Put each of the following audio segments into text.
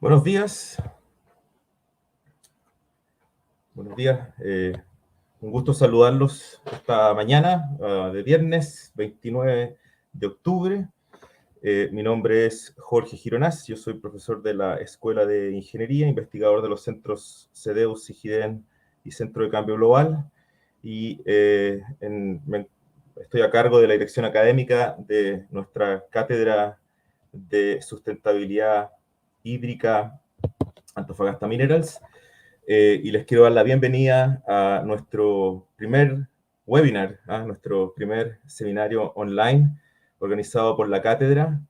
Buenos días. Buenos días. Un gusto saludarlos esta mañana de viernes 29 de octubre. Mi nombre es Jorge Gironás. Yo soy profesor de la Escuela de Ingeniería, investigador de los centros Sdgs, Sigiden y Centro de Cambio Global. Y estoy a cargo de la dirección académica de nuestra cátedra de sustentabilidad hídrica Antofagasta Minerals, y les quiero dar la bienvenida a nuestro primer webinar, nuestro primer seminario online organizado por la cátedra,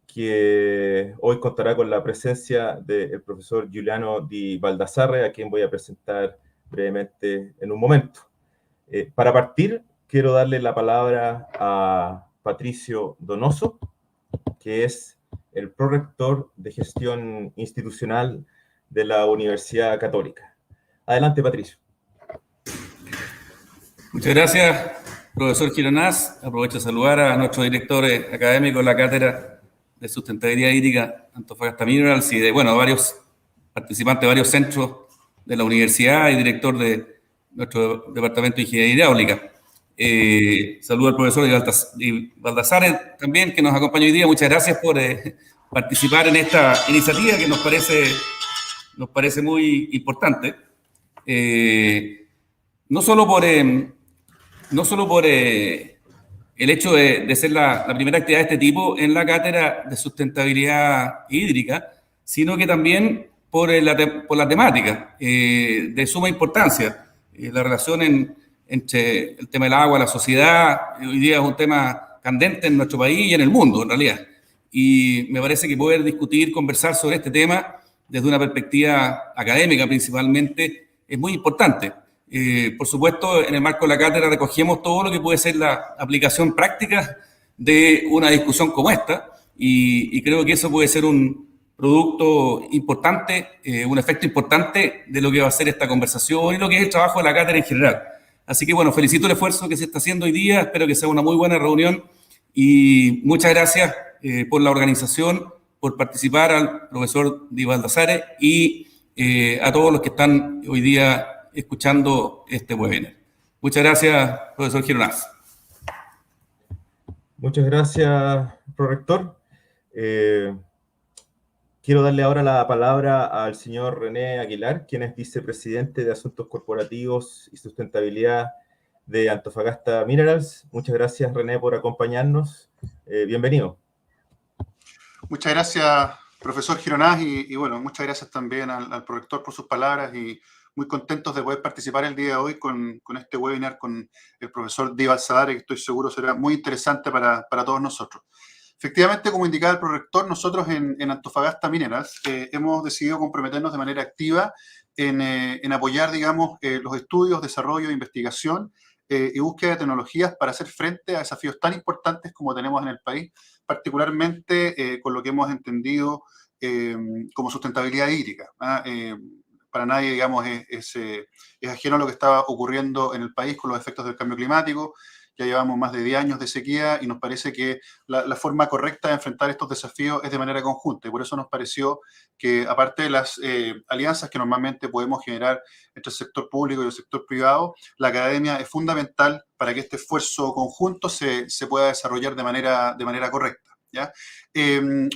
que hoy contará con la presencia del profesor Giuliano Di Baldassarre, a quien voy a presentar brevemente en un momento. Para partir, quiero darle la palabra a Patricio Donoso, que es el prorector de gestión institucional de la Universidad Católica. Adelante, Patricio. Muchas gracias, profesor Gironás. Aprovecho de saludar a nuestro director académico de la Cátedra de Sustentabilidad Hídrica Antofagasta Minerals y de, varios participantes de varios centros de la universidad y director de nuestro departamento de Ingeniería Hidráulica. Saludo al profesor Di Baldassarre también, que nos acompaña hoy día. Muchas gracias por participar en esta iniciativa que nos parece muy importante. No solo por el hecho de ser la primera actividad de este tipo en la cátedra de sustentabilidad hídrica, sino que también por la temática de suma importancia. La relación entre el tema del agua, la sociedad, hoy día es un tema candente en nuestro país y en el mundo, en realidad. Y me parece que poder discutir, conversar sobre este tema desde una perspectiva académica principalmente es muy importante. Por supuesto, en el marco de la cátedra recogemos todo lo que puede ser la aplicación práctica de una discusión como esta y creo que eso puede ser un producto importante, un efecto importante de lo que va a ser esta conversación y lo que es el trabajo de la cátedra en general. Así que, felicito el esfuerzo que se está haciendo hoy día, espero que sea una muy buena reunión y muchas gracias por la organización, por participar al profesor Di Baldassarre y a todos los que están hoy día escuchando este webinar. Muchas gracias, profesor Gironás. Muchas gracias, prorector. Quiero darle ahora la palabra al señor René Aguilar, quien es vicepresidente de Asuntos Corporativos y Sustentabilidad de Antofagasta Minerals. Muchas gracias, René, por acompañarnos. Bienvenido. Muchas gracias, profesor Gironás, y muchas gracias también al prorector por sus palabras y muy contentos de poder participar el día de hoy con este webinar con el profesor Di Baldassarre, que estoy seguro será muy interesante para todos nosotros. Efectivamente, como indicaba el prorector, nosotros en Antofagasta Minerals hemos decidido comprometernos de manera activa en apoyar, los estudios, desarrollo, investigación y búsqueda de tecnologías para hacer frente a desafíos tan importantes como tenemos en el país, particularmente con lo que hemos entendido como sustentabilidad hídrica. Para nadie, es ajeno a lo que está ocurriendo en el país con los efectos del cambio climático. Ya llevamos más de 10 años de sequía y nos parece que la forma correcta de enfrentar estos desafíos es de manera conjunta. Y por eso nos pareció que, aparte de las alianzas que normalmente podemos generar entre el sector público y el sector privado, la academia es fundamental para que este esfuerzo conjunto se pueda desarrollar de manera correcta, ¿ya?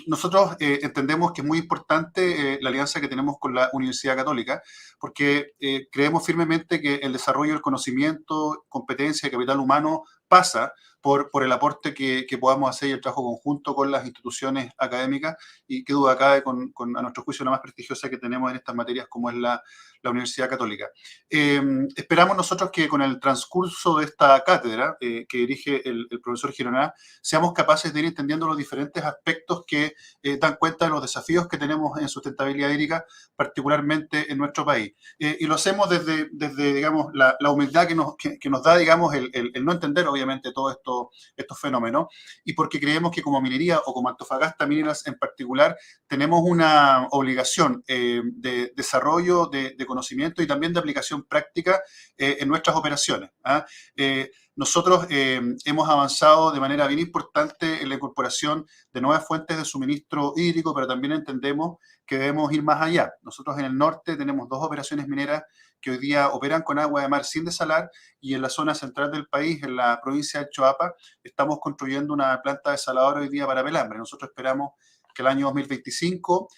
Nosotros entendemos que es muy importante la alianza que tenemos con la Universidad Católica, porque creemos firmemente que el desarrollo del conocimiento, competencia y capital humano pasa por el aporte que podamos hacer y el trabajo conjunto con las instituciones académicas, y qué duda cabe con a nuestro juicio la más prestigiosa que tenemos en estas materias, como es la Universidad Católica. Esperamos nosotros que con el transcurso de esta cátedra que dirige el profesor Gironás, seamos capaces de ir entendiendo los diferentes aspectos que dan cuenta de los desafíos que tenemos en sustentabilidad hídrica, particularmente en nuestro país. Y lo hacemos desde la humildad que nos da, el no entender, obviamente, todos estos fenómenos, y porque creemos que como minería o como Antofagasta Minerals en particular, tenemos una obligación de desarrollo, de conocimiento y también de aplicación práctica en nuestras operaciones. nosotros hemos avanzado de manera bien importante en la incorporación de nuevas fuentes de suministro hídrico, pero también entendemos que debemos ir más allá. Nosotros en el norte tenemos 2 operaciones mineras que hoy día operan con agua de mar sin desalar, y en la zona central del país, en la provincia de Choapa, estamos construyendo una planta desaladora hoy día para pelambre. Nosotros esperamos que el año 2025,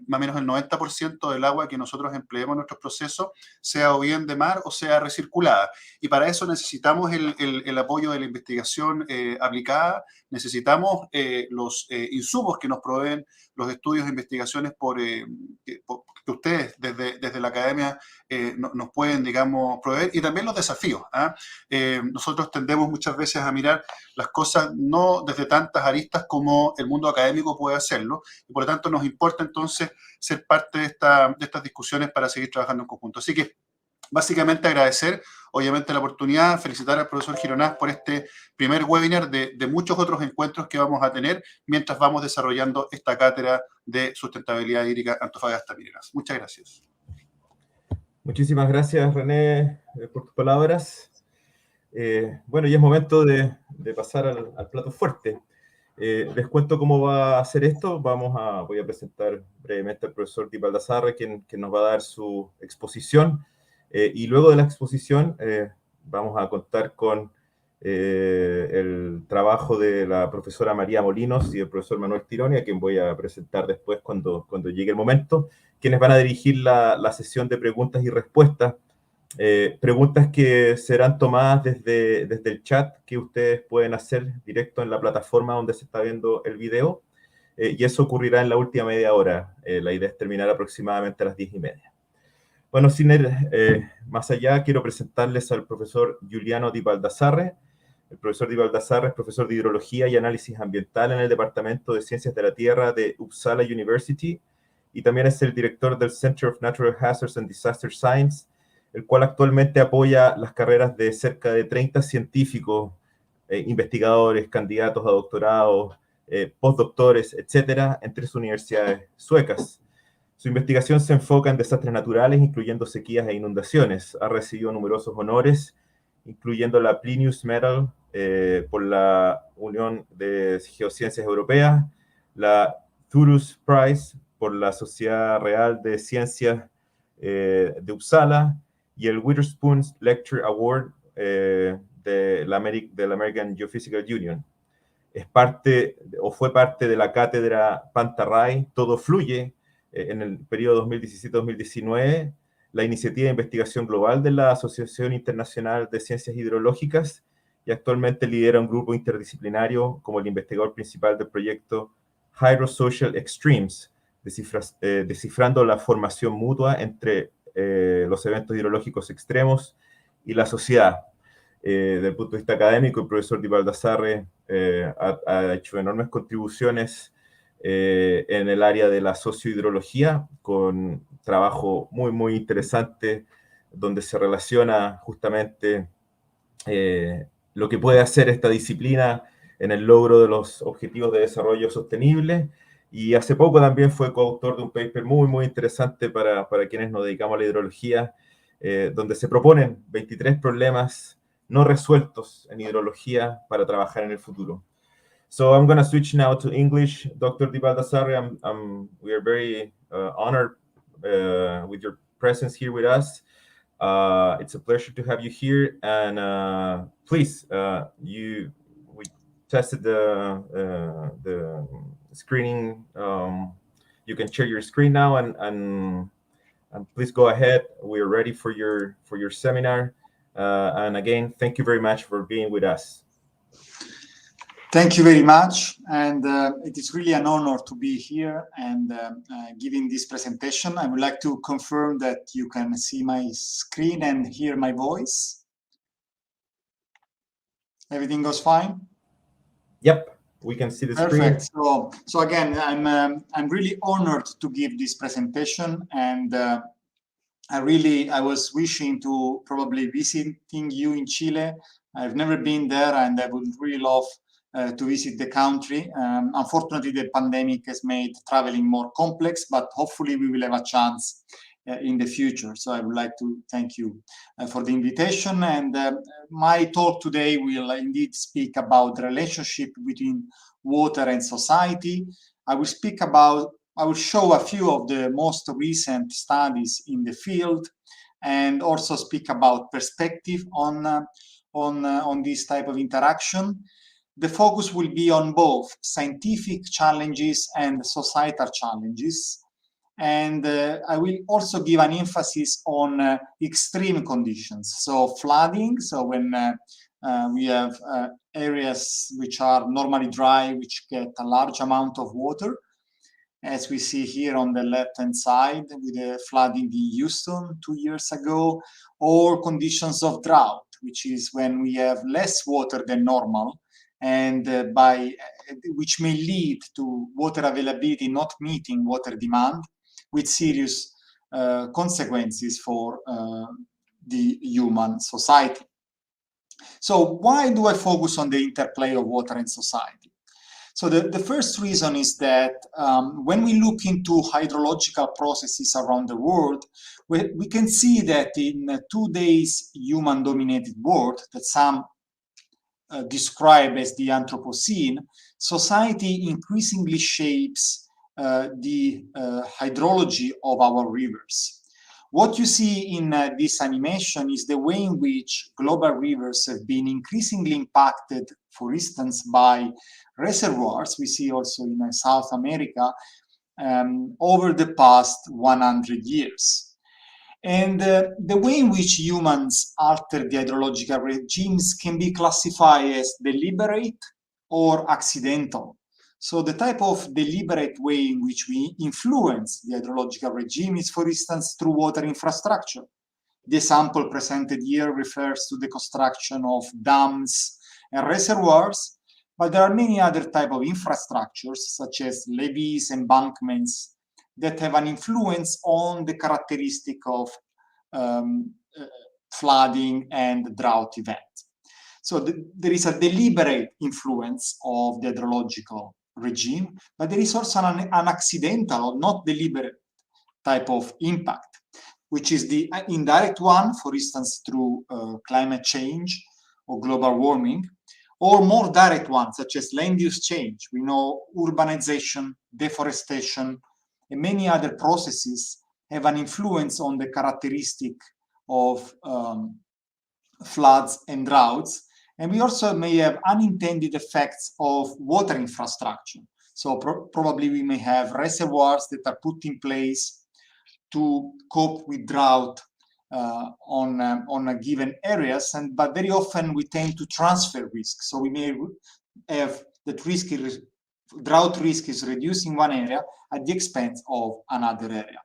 más o menos el 90% del agua que nosotros empleemos en nuestros procesos sea o bien de mar o sea recirculada. Y para eso necesitamos el apoyo de la investigación aplicada, necesitamos los insumos que nos proveen los estudios e investigaciones que ustedes desde la academia nos pueden, digamos, proveer, y también los desafíos. Nosotros tendemos muchas veces a mirar las cosas no desde tantas aristas como el mundo académico puede hacerlo, y por lo tanto nos importa entonces ser parte de estas discusiones para seguir trabajando en conjunto. Así que básicamente agradecer, obviamente, la oportunidad, felicitar al profesor Gironás por este primer webinar de muchos otros encuentros que vamos a tener mientras vamos desarrollando esta cátedra de sustentabilidad hídrica Antofagasta Mineras. Muchas gracias. Muchísimas gracias, René, por tus palabras. Bueno, y es momento de pasar al plato fuerte. Les cuento cómo va a ser esto. Voy a presentar brevemente al profesor Di Baldassarre, quien nos va a dar su exposición. Y luego de la exposición vamos a contar con el trabajo de la profesora María Molinos y el profesor Manuel Tironi, a quien voy a presentar después cuando llegue el momento, quienes van a dirigir la sesión de preguntas y respuestas. Preguntas que serán tomadas desde el chat que ustedes pueden hacer directo en la plataforma donde se está viendo el video, y eso ocurrirá en la última media hora. La idea es terminar aproximadamente a las 10:30. Bueno, sin ir más allá, quiero presentarles al profesor Giuliano Di Baldassarre. El profesor Di Baldassarre es profesor de hidrología y análisis ambiental en el Departamento de Ciencias de la Tierra de Uppsala University, y también es el director del Center of Natural Hazards and Disaster Science, el cual actualmente apoya las carreras de cerca de 30 científicos, investigadores, candidatos a doctorados, postdoctores, etcétera, en 3 universidades suecas. Su investigación se enfoca en desastres naturales, incluyendo sequías e inundaciones. Ha recibido numerosos honores, incluyendo la Plinius Medal por la Unión de Geociencias Europeas, la Thurus Prize por la Sociedad Real de Ciencias de Uppsala, y el Witherspoon Lecture Award de la American Geophysical Union. Fue parte de la cátedra Pantarray Todo Fluye en el periodo 2017-2019, la iniciativa de investigación global de la Asociación Internacional de Ciencias Hidrológicas, y actualmente lidera un grupo interdisciplinario como el investigador principal del proyecto Hydrosocial Extremes, descifrando la formación mutua entre los eventos hidrológicos extremos y la sociedad. Desde el punto de vista académico, el profesor Di Baldassarre ha hecho enormes contribuciones en el área de la sociohidrología, con trabajo muy, muy interesante, donde se relaciona justamente lo que puede hacer esta disciplina en el logro de los objetivos de desarrollo sostenible. Y hace poco también fue coautor de un paper muy, muy interesante para quienes nos dedicamos a la hidrología, donde se proponen 23 problemas no resueltos en hidrología para trabajar en el futuro. So I'm going to switch now to English. Dr. Di Baldassarre, we are very honored with your presence here with us. It's a pleasure to have you here. And please, we tested the screening. You can share your screen now, and please go ahead. We are ready for your seminar. And again, thank you very much for being with us. Thank you very much, and it is really an honor to be here and giving this presentation. I would like to confirm that you can see my screen and hear my voice. Everything goes fine? Yep, we can see the screen. Perfect. So again, I'm really honored to give this presentation, and I was wishing to probably visiting you in Chile. I've never been there, and I would really love to visit the country. Unfortunately, the pandemic has made traveling more complex, but hopefully we will have a chance in the future. So I would like to thank you for the invitation. And my talk today will indeed speak about the relationship between water and society. I will show a few of the most recent studies in the field, and also speak about perspective on this type of interaction. The focus will be on both scientific challenges and societal challenges. And I will also give an emphasis on extreme conditions. So flooding, so when we have areas which are normally dry, which get a large amount of water, as we see here on the left-hand side with the flooding in Houston 2 years ago, or conditions of drought, which is when we have less water than normal, and which may lead to water availability not meeting water demand, with serious consequences for the human society. So why do I focus on the interplay of water and society? So the first reason is that when we look into hydrological processes around the world, we can see that in today's human-dominated world that some describe as the Anthropocene, society increasingly shapes the hydrology of our rivers. What you see in this animation is the way in which global rivers have been increasingly impacted, for instance, by reservoirs, we see also in South America, over the past 100 years. And the way in which humans alter the hydrological regimes can be classified as deliberate or accidental. So the type of deliberate way in which we influence the hydrological regime is, for instance, through water infrastructure. The example presented here refers to the construction of dams and reservoirs, but there are many other types of infrastructures, such as levees, embankments, that have an influence on the characteristic of flooding and drought event. So there is a deliberate influence of the hydrological regime, but there is also an accidental or not deliberate type of impact, which is the indirect one, for instance, through climate change or global warming, or more direct ones, such as land use change. We know urbanization, deforestation, and many other processes have an influence on the characteristic of floods and droughts. And we also may have unintended effects of water infrastructure. So probably we may have reservoirs that are put in place to cope with drought on a given areas, but very often we tend to transfer risk. So we may have that drought risk is reduced in one area at the expense of another area.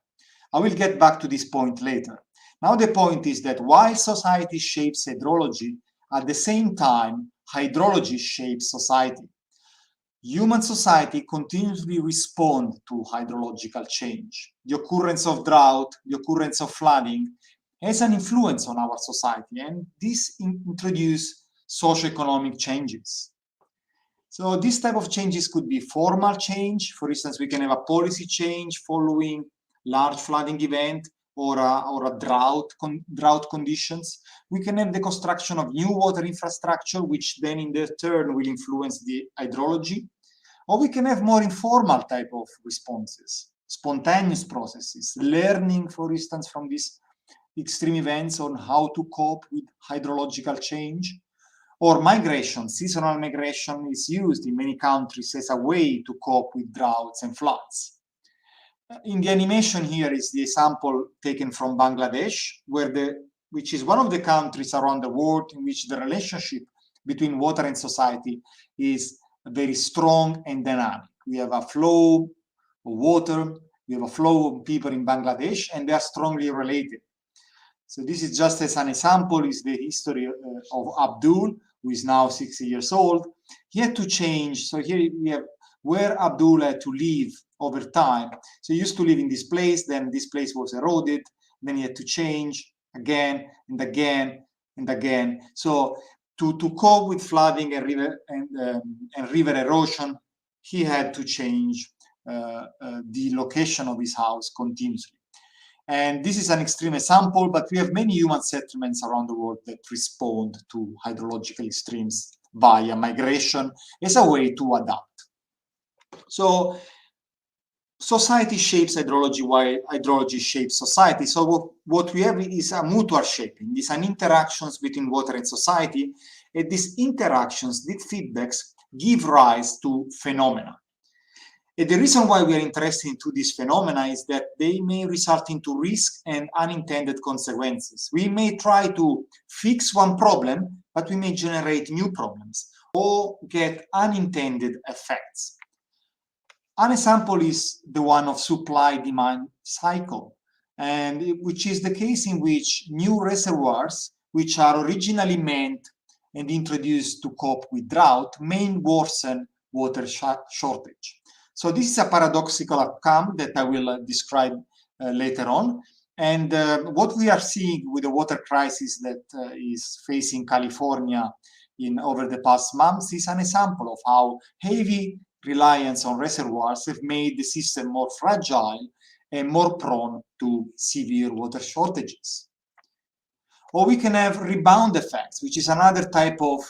I will get back to this point later. Now the point is that while society shapes hydrology, at the same time, hydrology shapes society. Human society continuously responds to hydrological change. The occurrence of drought, the occurrence of flooding has an influence on our society, and this introduces socioeconomic changes. So this type of changes could be formal change. For instance, we can have a policy change following large flooding event or a drought conditions. We can have the construction of new water infrastructure, which then in their turn will influence the hydrology. Or we can have more informal type of responses, spontaneous processes, learning, for instance, from these extreme events on how to cope with hydrological change. Or migration, seasonal migration is used in many countries as a way to cope with droughts and floods. In the animation here is the example taken from Bangladesh, which is one of the countries around the world in which the relationship between water and society is very strong and dynamic. We have a flow of water, we have a flow of people in Bangladesh, and they are strongly related. So this is just as an example, is the history of Abdul, who is now 60 years old. He had to change. So here we have where Abdul had to live over time. So he used to live in this place, then this place was eroded, then he had to change again and again and again. So to cope with flooding and river erosion, he had to change the location of his house continuously. And this is an extreme example, but we have many human settlements around the world that respond to hydrological extremes via migration as a way to adapt. So society shapes hydrology while hydrology shapes society. So what we have is a mutual shaping. These are interactions between water and society. And these interactions, these feedbacks, give rise to phenomena. And the reason why we are interested into these phenomena is that they may result into risk and unintended consequences. We may try to fix one problem, but we may generate new problems or get unintended effects. An example is the one of supply-demand cycle, and which is the case in which new reservoirs, which are originally meant and introduced to cope with drought, may worsen water shortage. So this is a paradoxical outcome that I will describe later on. And what we are seeing with the water crisis that is facing California over the past months is an example of how heavy reliance on reservoirs have made the system more fragile and more prone to severe water shortages. Or we can have rebound effects, which is another type of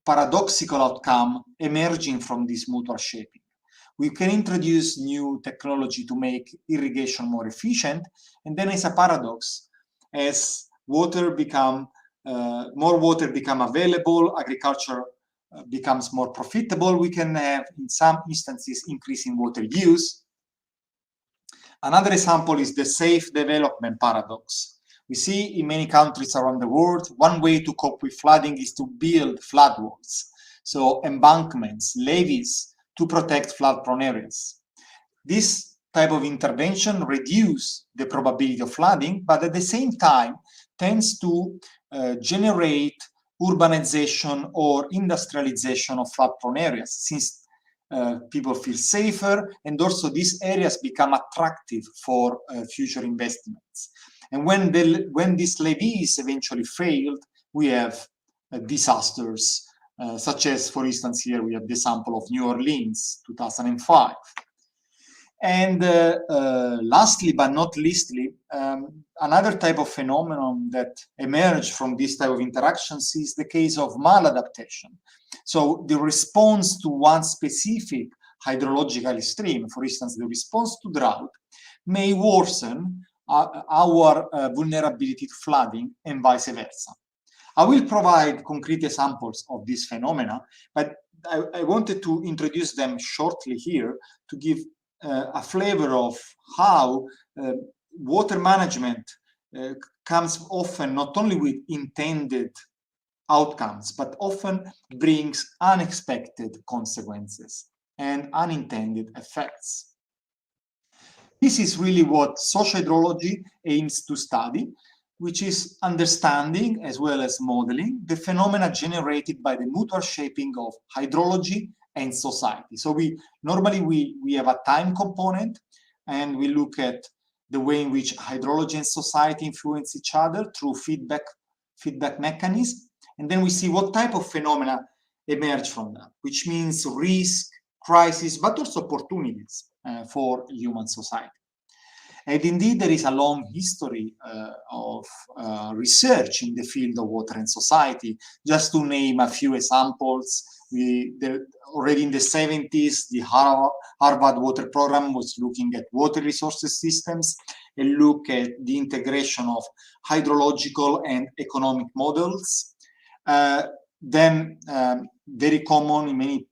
paradoxical outcome emerging from this mutual shaping. We can introduce new technology to make irrigation more efficient, and then as a paradox, as more water become available, agriculture becomes more profitable, we can have, in some instances, increasing water use. Another example is the safe development paradox. We see in many countries around the world, one way to cope with flooding is to build flood walls, so embankments, levees, to protect flood-prone areas. This type of intervention reduces the probability of flooding, but at the same time tends to generate urbanization or industrialization of flood-prone areas, since people feel safer, and also these areas become attractive for future investments. And when these levees eventually failed, we have disasters, such as, for instance, here we have the example of New Orleans, 2005. And lastly, but not leastly, another type of phenomenon that emerged from this type of interactions is the case of maladaptation. So the response to one specific hydrological extreme, for instance, the response to drought, may worsen our vulnerability to flooding and vice versa. I will provide concrete examples of these phenomena, but I wanted to introduce them shortly here to give a flavor of how water management comes often not only with intended outcomes, but often brings unexpected consequences and unintended effects. This is really what social hydrology aims to study, which is understanding as well as modeling the phenomena generated by the mutual shaping of hydrology and society. So we have a time component, and we look at the way in which hydrology and society influence each other through feedback mechanisms. And then we see what type of phenomena emerge from that, which means risk, crisis, but also opportunities for human society. And indeed, there is a long history of research in the field of water and society. Just to name a few examples, already in the 70s, the Harvard Water Program was looking at water resources systems and look at the integration of hydrological and economic models. Then, very common in many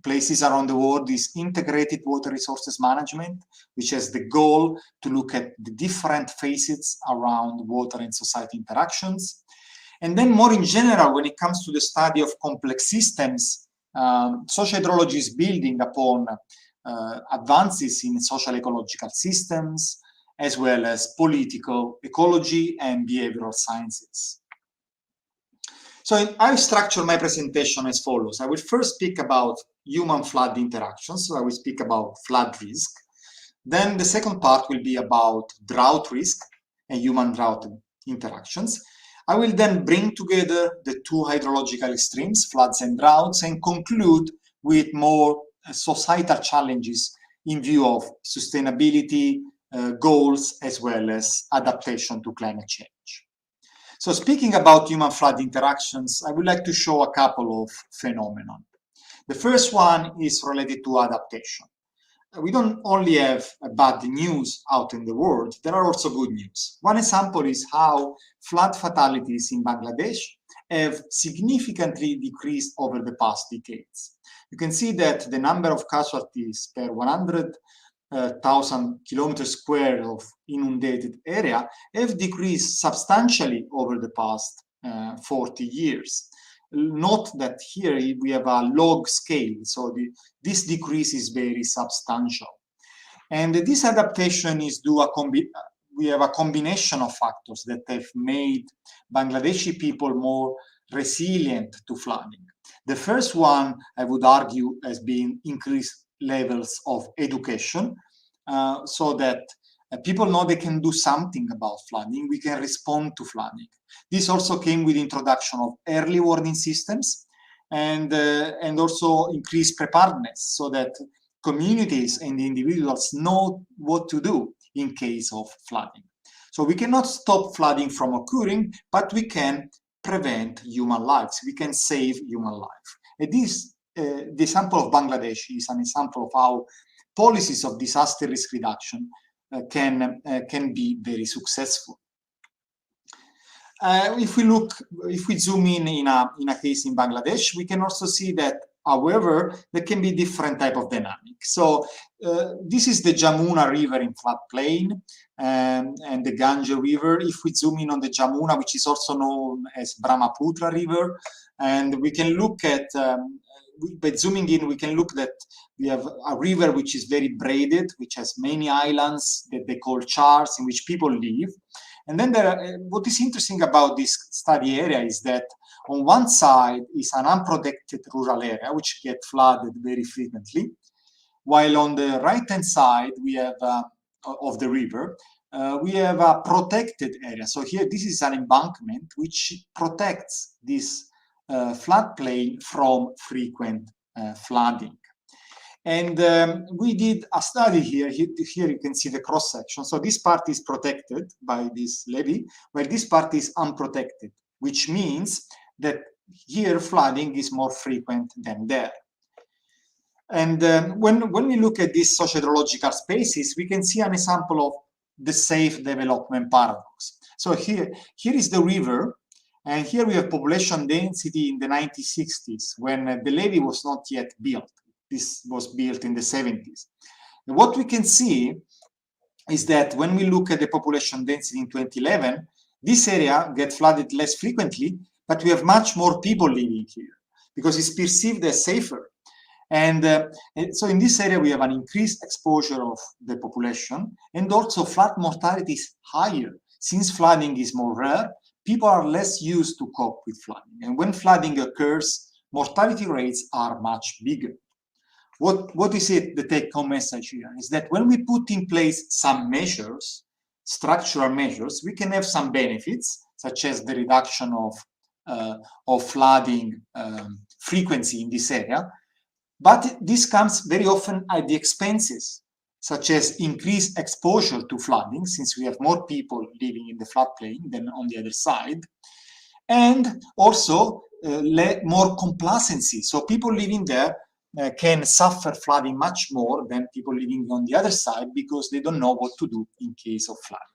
places around the world is integrated water resources management, which has the goal to look at the different facets around water and society interactions. And then more in general, when it comes to the study of complex systems, social hydrology is building upon advances in social ecological systems, as well as political ecology and behavioral sciences. So I structure my presentation as follows. I will first speak about human flood interactions. So I will speak about flood risk. Then the second part will be about drought risk and human drought interactions. I will then bring together the two hydrological extremes, floods and droughts, and conclude with more societal challenges in view of sustainability, goals as well as adaptation to climate change. So speaking about human-flood interactions, I would like to show a couple of phenomena. The first one is related to adaptation. We don't only have bad news out in the world, there are also good news. One example is how flood fatalities in Bangladesh have significantly decreased over the past decades. You can see that the number of casualties per 100,000 kilometers square of inundated area have decreased substantially over the past 40 years. Note that here we have a log scale, so this decrease is very substantial. And this adaptation is due we have a combination of factors that have made Bangladeshi people more resilient to flooding. The first one, I would argue, has been increased levels of education, so that people know they can do something about flooding, we can respond to flooding. This also came with the introduction of early warning systems and also increased preparedness so that communities and individuals know what to do in case of flooding. So we cannot stop flooding from occurring, but we can prevent human lives. We can save human life. And this, the example of Bangladesh is an example of how policies of disaster risk reduction can be very successful. If we zoom in a case in Bangladesh, we can also see that, however, there can be different type of dynamic. So this is the Jamuna River in floodplain and the Ganges River. If we zoom in on the Jamuna, which is also known as Brahmaputra River, and we can look at, by zooming in, we can look that we have a river which is very braided, which has many islands that they call chars in which people live. And then what is interesting about this study area is that on one side is an unprotected rural area, which gets flooded very frequently, while on the right-hand side we have of the river, we have a protected area. So here, this is an embankment which protects this floodplain from frequent flooding. And we did a study here. Here you can see the cross-section. So this part is protected by this levee, while this part is unprotected, which means that here flooding is more frequent than there. And when we look at these socio-hydrological spaces, we can see an example of the safe development paradox. So here is the river, and here we have population density in the 1960s when the levee was not yet built. This was built in the 70s. And what we can see is that when we look at the population density in 2011, this area gets flooded less frequently, but we have much more people living here because it's perceived as safer. And so in this area, we have an increased exposure of the population, and also flood mortality is higher. Since flooding is more rare, people are less used to cope with flooding. And when flooding occurs, mortality rates are much bigger. What is it, the take-home message here? Is that when we put in place some measures, structural measures, we can have some benefits, such as the reduction of flooding frequency in this area. But this comes very often at the expenses, such as increased exposure to flooding, since we have more people living in the floodplain than on the other side, and also more complacency. So people living there can suffer flooding much more than people living on the other side because they don't know what to do in case of flooding.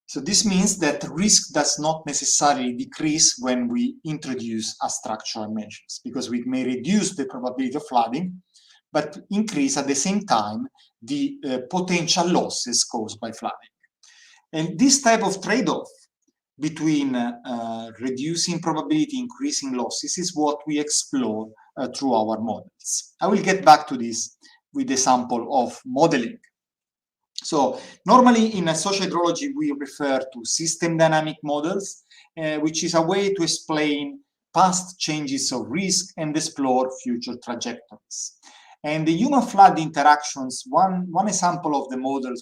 So this means that risk does not necessarily decrease when we introduce a structural measures, because we may reduce the probability of flooding, but increase at the same time the potential losses caused by flooding. And this type of trade-off between reducing probability, increasing losses is what we explore through our models. I will get back to this with the sample of modeling. So normally in socio-hydrology, we refer to system dynamic models, which is a way to explain past changes of risk and explore future trajectories. And the human flood interactions, one example of the model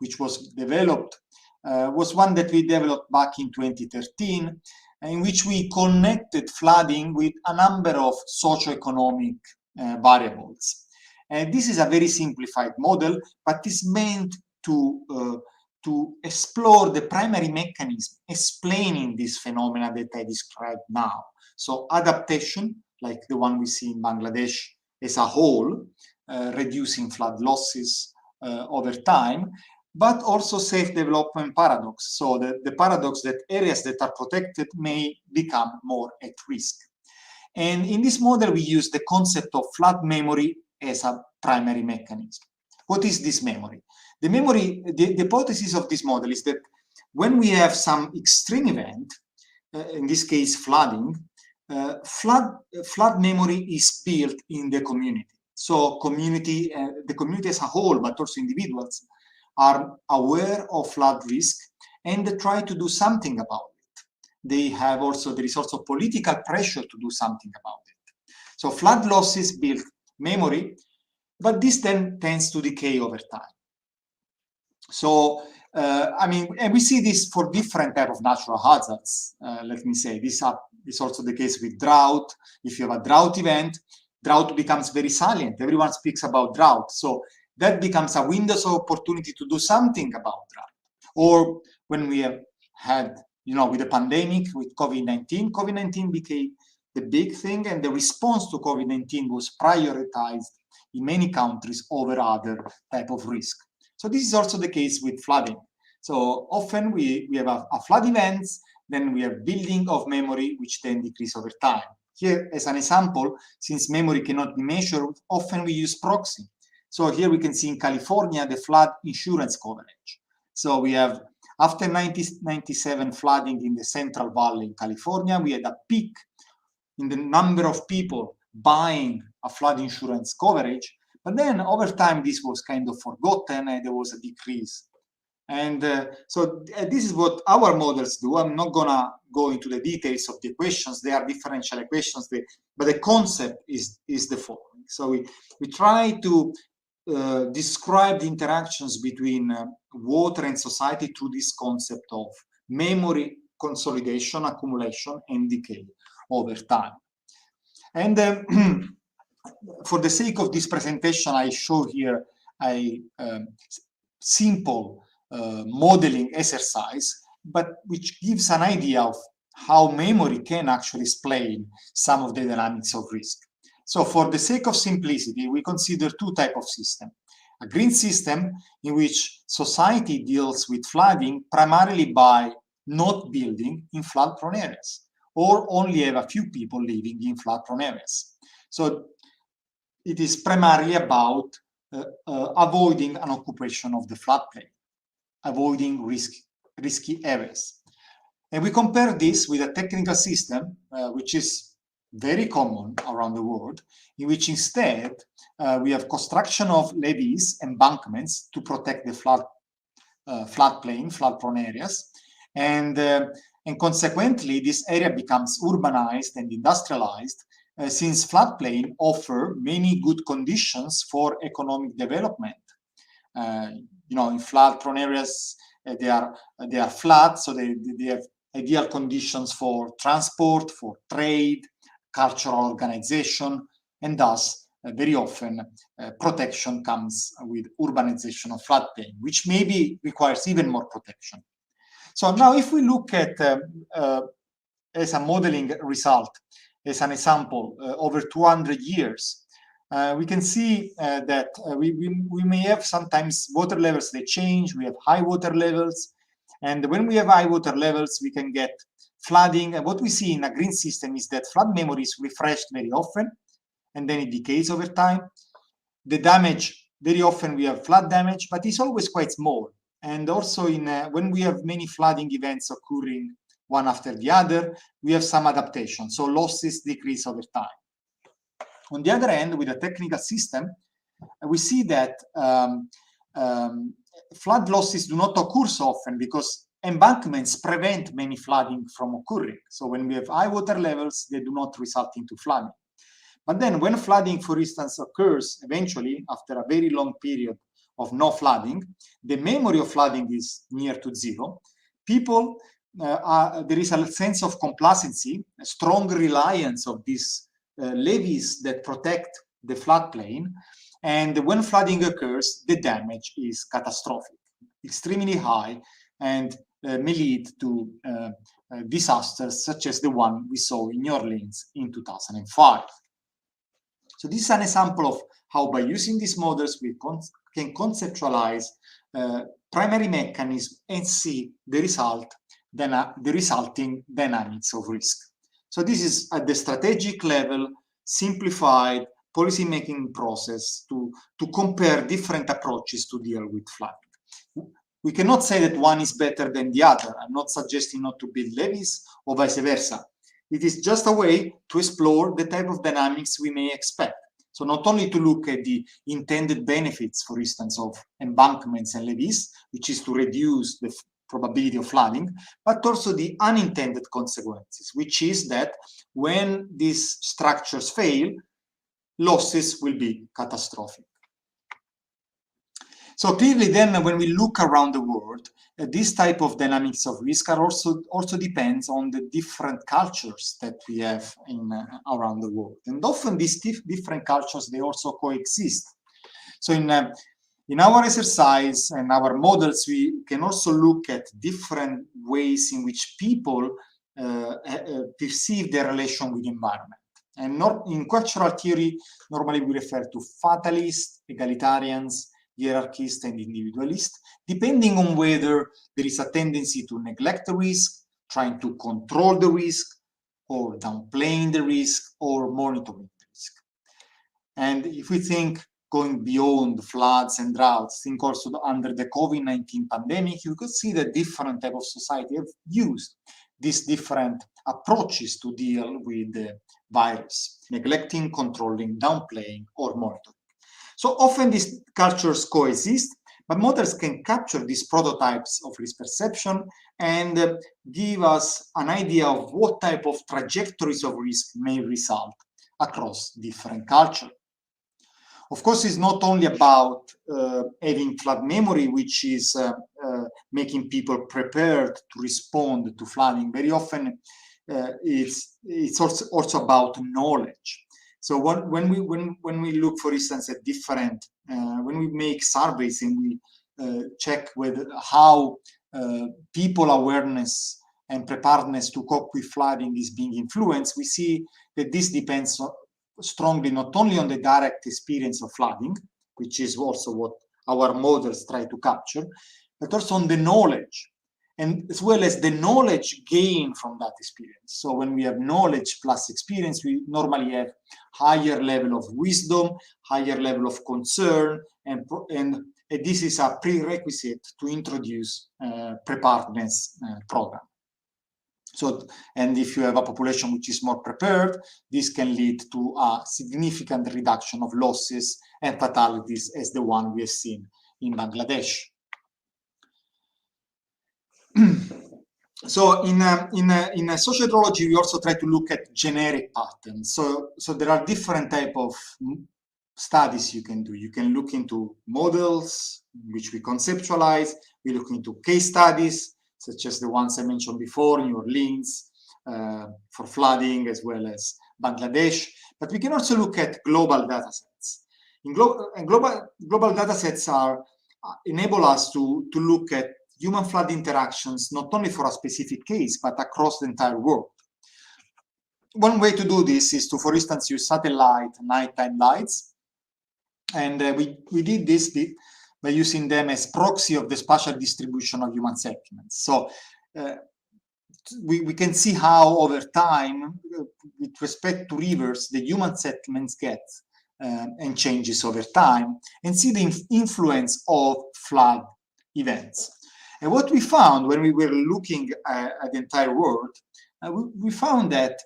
which was developed was one that we developed back in 2013, in which we connected flooding with a number of socioeconomic variables. And this is a very simplified model, but is meant to explore the primary mechanism explaining this phenomena that I described now. So adaptation, like the one we see in Bangladesh as a whole, reducing flood losses over time, but also self-development paradox. So the paradox that areas that are protected may become more at risk. And in this model, we use the concept of flood memory as a primary mechanism. What is this memory? The memory, the hypothesis of this model is that when we have some extreme event, in this case flooding, flood memory is built in the community. So the community as a whole, but also individuals, are aware of flood risk and they try to do something about it. There is also political pressure to do something about it. So flood losses build memory, but this then tends to decay over time. So, and we see this for different types of natural hazards. Let me say, this is also the case with drought. If you have a drought event, drought becomes very salient. Everyone speaks about drought. So that becomes a window of opportunity to do something about drought. Or when we have had, with the pandemic, with COVID-19, COVID-19 became the big thing, and the response to COVID-19 was prioritized in many countries over other type of risk. So this is also the case with flooding. So often we have a flood events, then we have building of memory, which then decrease over time. Here, as an example, since memory cannot be measured, often we use proxy. So here we can see in California, the flood insurance coverage. So we have, after 1997 flooding in the Central Valley in California, we had a peak in the number of people buying a flood insurance coverage. But then over time, this was kind of forgotten and there was a decrease. And so this is what our models do. I'm not gonna go into the details of the equations. They are differential equations, but the concept is the following. So we try to describe the interactions between water and society through this concept of memory, consolidation, accumulation, and decay over time. And for the sake of this presentation, I show here a simple modeling exercise, but which gives an idea of how memory can actually explain some of the dynamics of risk. So for the sake of simplicity, we consider two types of systems. A green system in which society deals with flooding primarily by not building in flood-prone areas, or only have a few people living in flood-prone areas. So it is primarily about avoiding an occupation of the floodplain, avoiding risky areas. And we compare this with a technical system, which is very common around the world, in which instead we have construction of levees, embankments to protect the floodplain, flood-prone areas. And consequently, this area becomes urbanized and industrialized, since floodplain offer many good conditions for economic development. In flood-prone areas, they are flat, so they have ideal conditions for transport, for trade, cultural organization, and thus very often protection comes with urbanization of floodplain, which maybe requires even more protection. So now if we look at as a modeling result, as an example, over 200 years, we can see that we may have sometimes water levels that change. We have high water levels. And when we have high water levels, we can get flooding. And what we see in a green system is that flood memory is refreshed very often, and then it decays over time. The damage, very often we have flood damage, but it's always quite small. And also when we have many flooding events occurring one after the other, we have some adaptation. So losses decrease over time. On the other hand, with a technical system, we see that flood losses do not occur so often because embankments prevent many flooding from occurring. So when we have high water levels, they do not result into flooding. But then when flooding, for instance, occurs eventually after a very long period of no flooding, the memory of flooding is near to zero. People, there is a sense of complacency, a strong reliance of these levees that protect the floodplain. And when flooding occurs, the damage is catastrophic. extremely high and may lead to disasters such as the one we saw in New Orleans in 2005. So this is an example of how by using these models we can conceptualize primary mechanisms and see the resulting dynamics of risk. So this is at the strategic level, simplified policymaking process to compare different approaches to deal with flooding. We cannot say that one is better than the other. I'm not suggesting not to build levees or vice versa. It is just a way to explore the type of dynamics we may expect. So not only to look at the intended benefits, for instance, of embankments and levees, which is to reduce the probability of flooding, but also the unintended consequences, which is that when these structures fail, losses will be catastrophic. So clearly then when we look around the world, this type of dynamics of risk are also depends on the different cultures that we have around the world. And often these different cultures, they also coexist. So in our exercise and our models, we can also look at different ways in which people perceive their relation with the environment. And not in cultural theory, normally we refer to fatalists, egalitarians, hierarchists, and individualists, depending on whether there is a tendency to neglect the risk, trying to control the risk, or downplaying the risk, or monitoring the risk. And if we think going beyond floods and droughts, think also under the COVID-19 pandemic, you could see that different types of society have used these different approaches to deal with the virus, neglecting, controlling, downplaying, or monitoring. So often these cultures coexist, but models can capture these prototypes of risk perception and give us an idea of what type of trajectories of risk may result across different cultures. Of course, it's not only about having flood memory, which is making people prepared to respond to flooding. Very often, it's also about knowledge. So when we look, for instance, at different, when we make surveys and we check with how people awareness and preparedness to cope with flooding is being influenced, we see that this depends strongly not only on the direct experience of flooding, which is also what our models try to capture, but also on the knowledge, and as well as the knowledge gained from that experience. So when we have knowledge plus experience, we normally have higher level of wisdom, higher level of concern, and this is a prerequisite to introduce preparedness program. So, and if you have a population which is more prepared, this can lead to a significant reduction of losses and fatalities as the one we have seen in Bangladesh. So in social hydrology, we also try to look at generic patterns. So there are different types of studies you can do. You can look into models, which we conceptualize. We look into case studies, such as the ones I mentioned before, New Orleans, for flooding, as well as Bangladesh. But we can also look at global data sets. Global data sets enable us to look at human flood interactions, not only for a specific case, but across the entire world. One way to do this is to, for instance, use satellite nighttime lights. And we did this by using them as proxy of the spatial distribution of human settlements. So we can see how over time, with respect to rivers, the human settlements get and changes over time, and see the influence of flood events. And what we found when we were looking at the entire world, we found that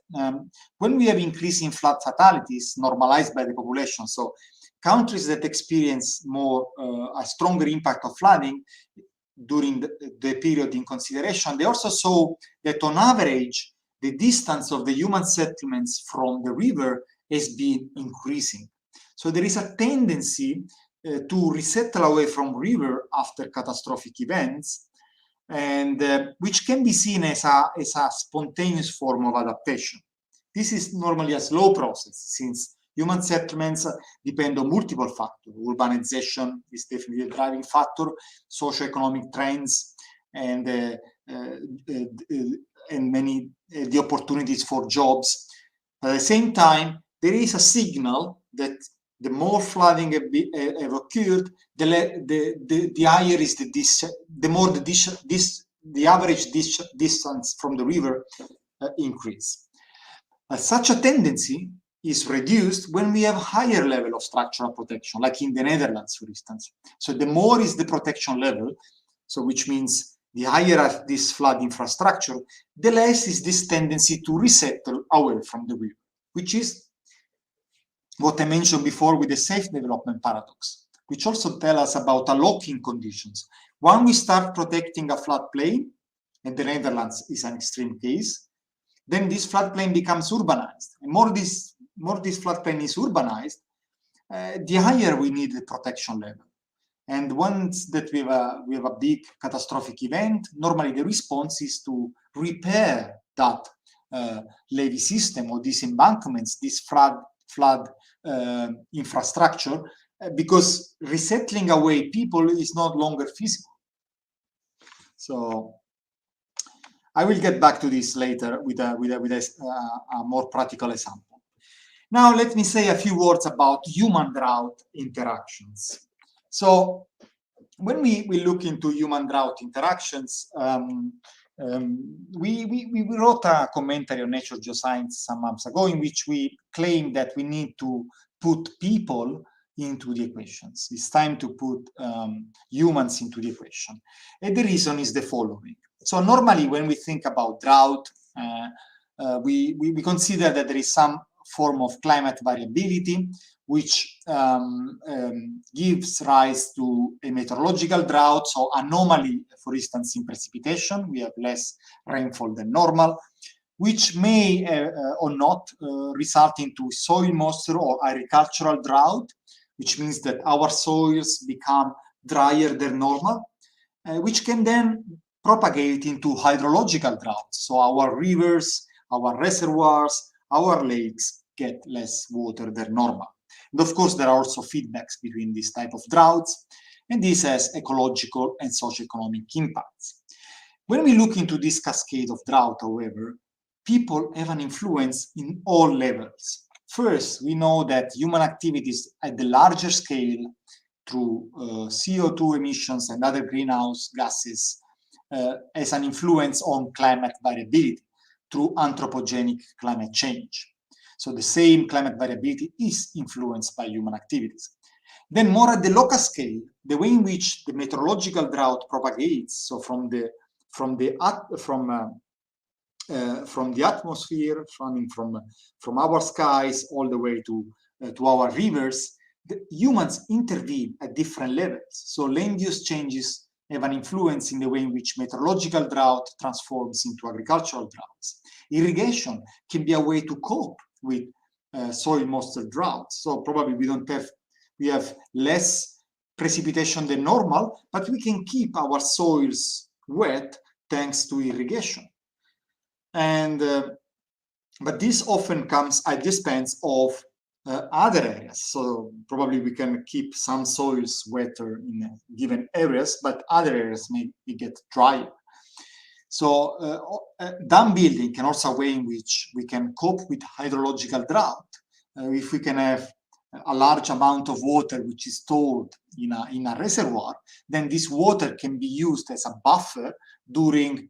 when we have increasing flood fatalities normalized by the population, so countries that experience a stronger impact of flooding during the period in consideration, they also saw that on average, the distance of the human settlements from the river has been increasing. So there is a tendency to resettle away from river after catastrophic events, and which can be seen as a spontaneous form of adaptation. This is normally a slow process, since Human settlements depend on multiple factors. Urbanization is definitely a driving factor, socioeconomic trends, and many the opportunities for jobs. At the same time, there is a signal that the more flooding have occurred, the higher is the average distance from the river increase. Such a tendency is reduced when we have higher level of structural protection, like in the Netherlands, for instance. So the more is the protection level, so which means the higher this flood infrastructure, the less is this tendency to resettle away from the river, which is what I mentioned before with the safe development paradox, which also tell us about a lock-in conditions. When we start protecting a floodplain, and the Netherlands is an extreme case, then this floodplain becomes urbanized. And more this floodplain is urbanized, the higher we need the protection level. And once that we have a big catastrophic event, normally the response is to repair that levee system or these embankments, this flood infrastructure, because resettling away people is no longer feasible. So I will get back to this later with a more practical example. Now let me say a few words about human-drought interactions. So when we look into human-drought interactions, we wrote a commentary on Nature Geoscience some months ago in which we claim that we need to put people into the equations. It's time to put humans into the equation. And the reason is the following. So normally when we think about drought, we consider that there is some form of climate variability, which gives rise to a meteorological drought, so anomaly, for instance, in precipitation, we have less rainfall than normal, which may or not result into soil moisture or agricultural drought, which means that our soils become drier than normal, which can then propagate into hydrological drought. So our rivers, our reservoirs, our lakes get less water than normal. And of course, there are also feedbacks between these type of droughts, and this has ecological and socioeconomic impacts. When we look into this cascade of drought, however, people have an influence in all levels. First, we know that human activities at the larger scale through CO2 emissions and other greenhouse gases has an influence on climate variability through anthropogenic climate change. So the same climate variability is influenced by human activities. Then more at the local scale, the way in which the meteorological drought propagates, so from the atmosphere, from our skies all the way to our rivers, the humans intervene at different levels. So land use changes have an influence in the way in which meteorological drought transforms into agricultural droughts. Irrigation can be a way to cope with soil moisture droughts. So probably we have less precipitation than normal, but we can keep our soils wet thanks to irrigation. And but this often comes at the expense of other areas. So probably we can keep some soils wetter in given areas, but other areas may get drier. So dam building can also a way in which we can cope with hydrological drought. If we can have a large amount of water which is stored in a reservoir, then this water can be used as a buffer during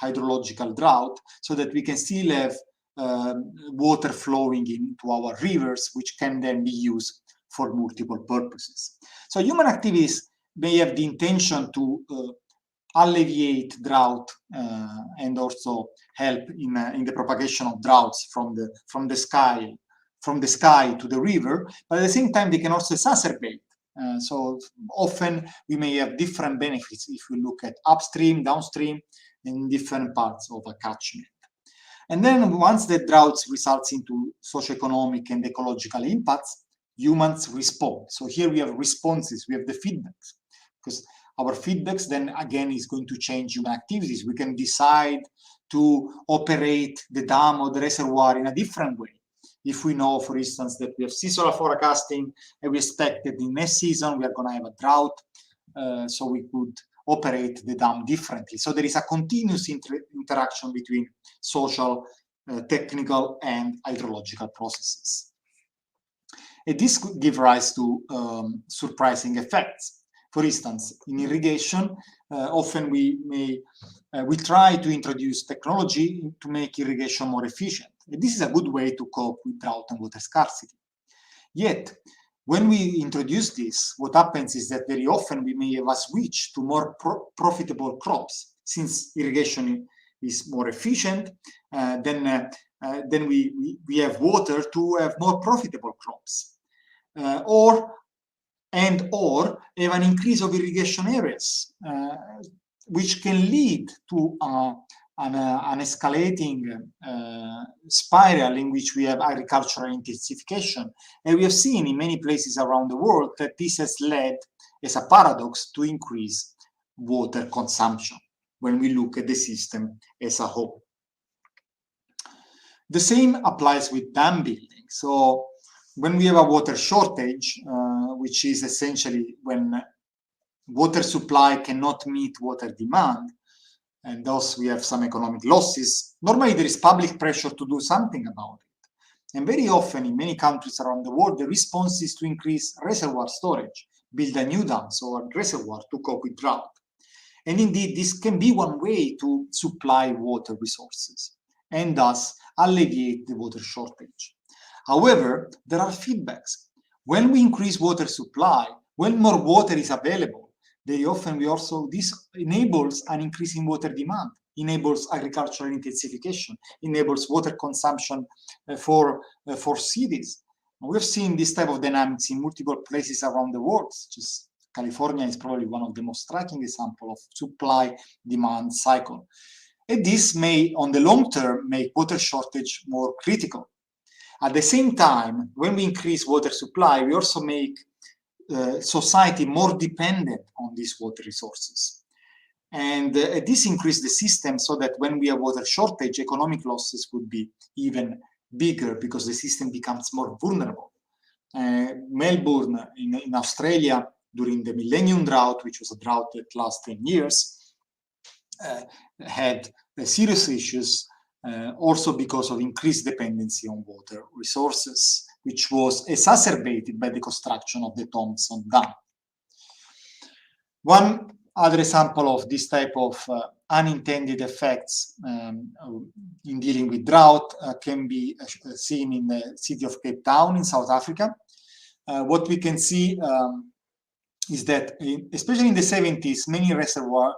hydrological drought, so that we can still have water flowing into our rivers, which can then be used for multiple purposes. So human activities may have the intention to alleviate drought and also help in the propagation of droughts from the sky to the river, but at the same time they can also exacerbate. So often we may have different benefits if we look at upstream, downstream, in different parts of a catchment. And then once the droughts results into socioeconomic and ecological impacts, humans respond. So here we have responses, we have the feedbacks, because our feedbacks then again is going to change human activities. We can decide to operate the dam or the reservoir in a different way. If we know, for instance, that we have seasonal forecasting and we expect that in next season we are going to have a drought, so we could operate the dam differently. So there is a continuous interaction between social, technical, and hydrological processes. And this could give rise to surprising effects. For instance, in irrigation, often we try to introduce technology to make irrigation more efficient. And this is a good way to cope with drought and water scarcity. Yet, when we introduce this, what happens is that very often we may have a switch to more profitable crops. Since irrigation is more efficient, then we have water to have more profitable crops. Or have an increase of irrigation areas, which can lead to an escalating spiral in which we have agricultural intensification. And we have seen in many places around the world that this has led, as a paradox, to increase water consumption when we look at the system as a whole. The same applies with dam building. So when we have a water shortage, which is essentially when water supply cannot meet water demand, and thus we have some economic losses, normally there is public pressure to do something about it. And very often in many countries around the world, the response is to increase reservoir storage, build a new dam, so a reservoir to cope with drought. And indeed, this can be one way to supply water resources and thus alleviate the water shortage. However, there are feedbacks. When we increase water supply, when more water is available, very often this enables an increase in water demand, enables agricultural intensification, enables water consumption for cities. We've seen this type of dynamics in multiple places around the world. Just California is probably one of the most striking examples of supply-demand cycle. And this may, on the long term, make water shortage more critical. At the same time, when we increase water supply, we also make society more dependent on these water resources. And this increases the system so that when we have water shortage, economic losses would be even bigger because the system becomes more vulnerable. Melbourne in Australia during the Millennium Drought, which was a drought that lasted 10 years, had serious issues also because of increased dependency on water resources, which was exacerbated by the construction of the Thompson Dam. One other example of this type of unintended effects in dealing with drought can be seen in the city of Cape Town in South Africa. What we can see is that, especially in the 70s, many reservoirs,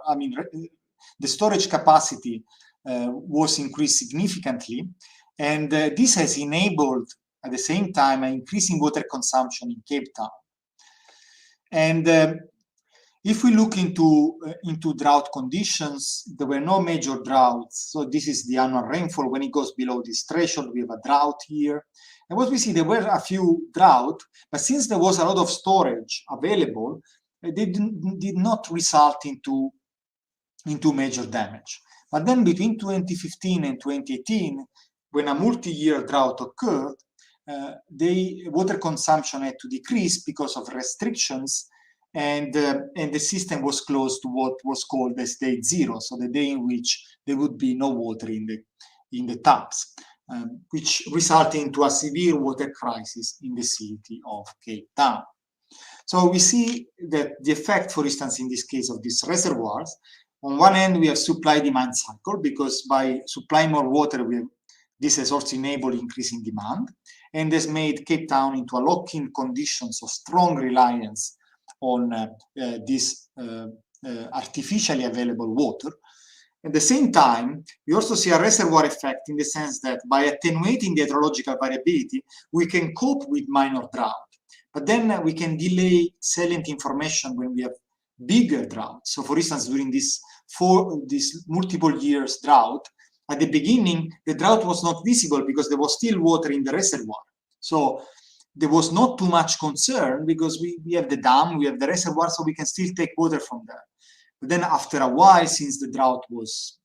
the storage capacity was increased significantly, and this has enabled at the same time an increasing water consumption in Cape Town. And if we look into drought conditions, there were no major droughts. So this is the annual rainfall. When it goes below this threshold, we have a drought here. And what we see, there were a few droughts, but since there was a lot of storage available, they did not result into major damage. But then between 2015 and 2018, when a multi-year drought occurred, the water consumption had to decrease because of restrictions, and the system was close to what was called the state zero, so the day in which there would be no water in the taps, which resulted into a severe water crisis in the city of Cape Town. So we see that the effect, for instance, in this case of these reservoirs, on one end we have supply-demand cycle, because by supplying more water, this has also enabled increasing demand, and has made Cape Town into a lock-in conditions of strong reliance on this artificially available water. At the same time, we also see a reservoir effect in the sense that by attenuating the hydrological variability, we can cope with minor drought. But then we can delay salient information when we have bigger droughts. So for instance, during this multiple years drought, at the beginning, the drought was not visible because there was still water in the reservoir. So there was not too much concern because we have the dam, we have the reservoir, so we can still take water from there. But then after a while, since the drought was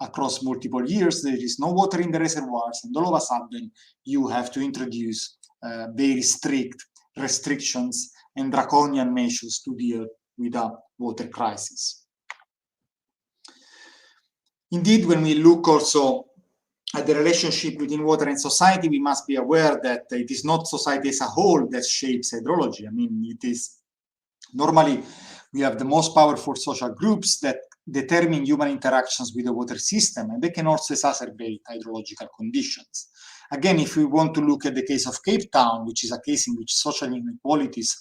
across multiple years, there is no water in the reservoirs, and all of a sudden you have to introduce very strict restrictions and draconian measures to deal with a water crisis. Indeed, when we look also at the relationship between water and society, we must be aware that it is not society as a whole that shapes hydrology. I mean, it is normally we have the most powerful social groups that determine human interactions with the water system, and they can also exacerbate hydrological conditions. Again, if we want to look at the case of Cape Town, which is a case in which social inequalities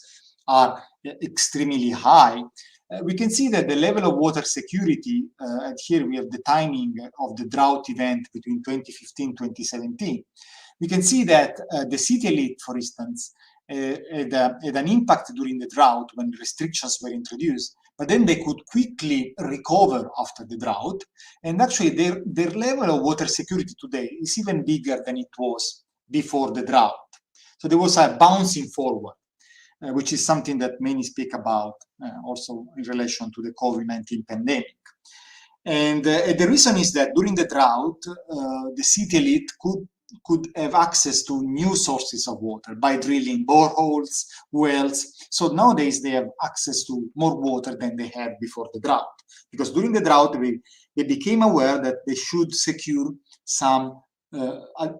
are extremely high, we can see that the level of water security, and here we have the timing of the drought event between 2015 and 2017. We can see that the city elite, for instance, had an impact during the drought when restrictions were introduced, but then they could quickly recover after the drought. And actually their level of water security today is even bigger than it was before the drought. So there was a bouncing forward, which is something that many speak about also in relation to the COVID-19 pandemic. And the reason is that during the drought, the city elite could have access to new sources of water by drilling boreholes, wells. So nowadays they have access to more water than they had before the drought. Because during the drought, they became aware that they should secure some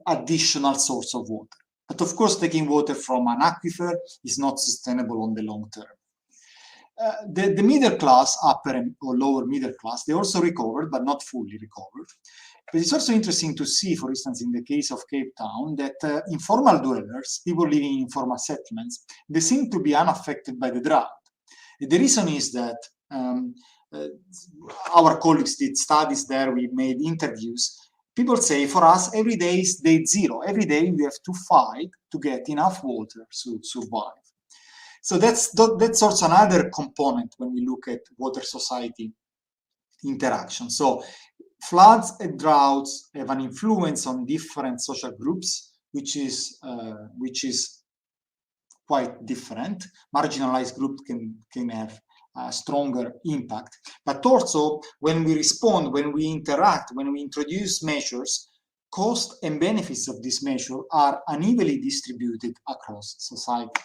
additional source of water. But of course, taking water from an aquifer is not sustainable on the long term. The middle class, upper or lower middle class, they also recovered, but not fully recovered. But it's also interesting to see, for instance, in the case of Cape Town, that informal dwellers, people living in informal settlements, they seem to be unaffected by the drought. The reason is that our colleagues did studies there, we made interviews. People say, for us, every day is day zero. Every day we have to fight to get enough water to survive. So that's also another component when we look at water society interaction. So floods and droughts have an influence on different social groups, which is quite different. Marginalized groups can have a stronger impact. But also, when we respond, when we interact, when we introduce measures, cost and benefits of this measure are unevenly distributed across society.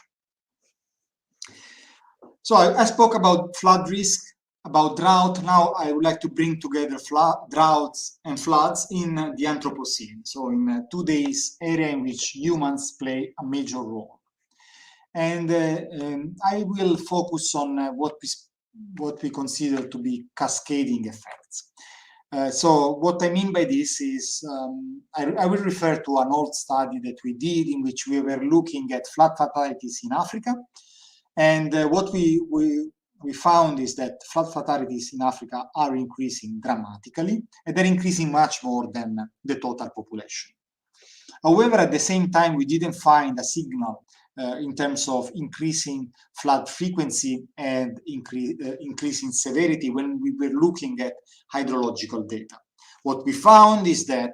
So I spoke about flood risk, about drought. Now I would like to bring together droughts and floods in the Anthropocene, so in today's area in which humans play a major role. And I will focus on what we consider to be cascading effects. So what I mean by this is, I will refer to an old study that we did in which we were looking at flood fatalities in Africa. And what we found is that flood fatalities in Africa are increasing dramatically, and they're increasing much more than the total population. However, at the same time, we didn't find a signal in terms of increasing flood frequency and increasing severity when we were looking at hydrological data. What we found is that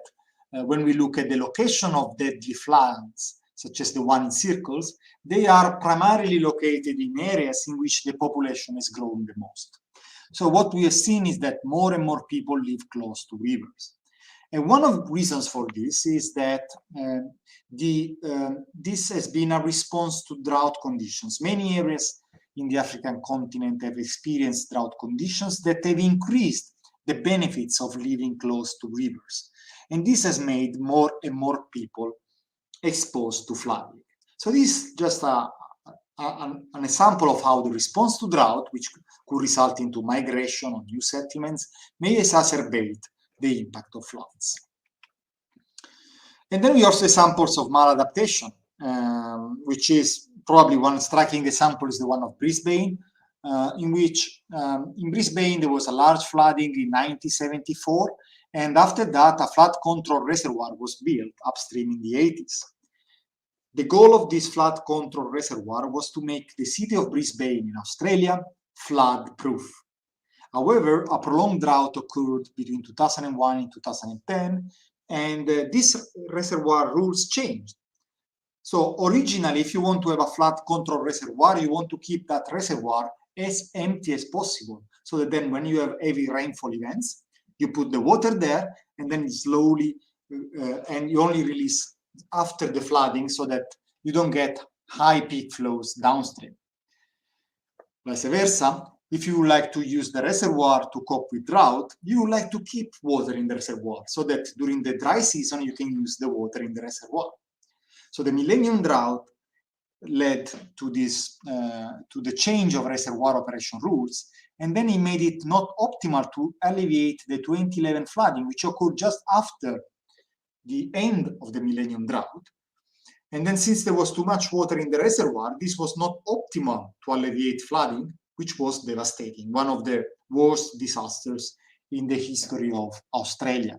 when we look at the location of deadly floods, such as the one in circles, they are primarily located in areas in which the population is growing the most. So what we have seen is that more and more people live close to rivers. And one of the reasons for this is that this has been a response to drought conditions. Many areas in the African continent have experienced drought conditions that have increased the benefits of living close to rivers. And this has made more and more people exposed to flooding. So this is just an example of how the response to drought, which could result into migration or new settlements, may exacerbate the impact of floods. And then we also have examples of maladaptation, which is probably one striking example is the one of Brisbane, in which in Brisbane there was a large flooding in 1974, and after that a flood control reservoir was built upstream in the 80s. The goal of this flood control reservoir was to make the city of Brisbane in Australia flood-proof. However, a prolonged drought occurred between 2001 and 2010, and this reservoir rules changed. So originally, if you want to have a flood control reservoir, you want to keep that reservoir as empty as possible, so that then when you have heavy rainfall events, You put the water there, and then slowly, and you only release after the flooding so that you don't get high peak flows downstream. Vice versa, if you would like to use the reservoir to cope with drought, you would like to keep water in the reservoir so that during the dry season you can use the water in the reservoir. So the Millennium Drought led to this, to the change of reservoir operation rules, and then he made it not optimal to alleviate the 2011 flooding, which occurred just after the end of the Millennium Drought. And then since there was too much water in the reservoir, this was not optimal to alleviate flooding, which was devastating, one of the worst disasters in the history of Australia.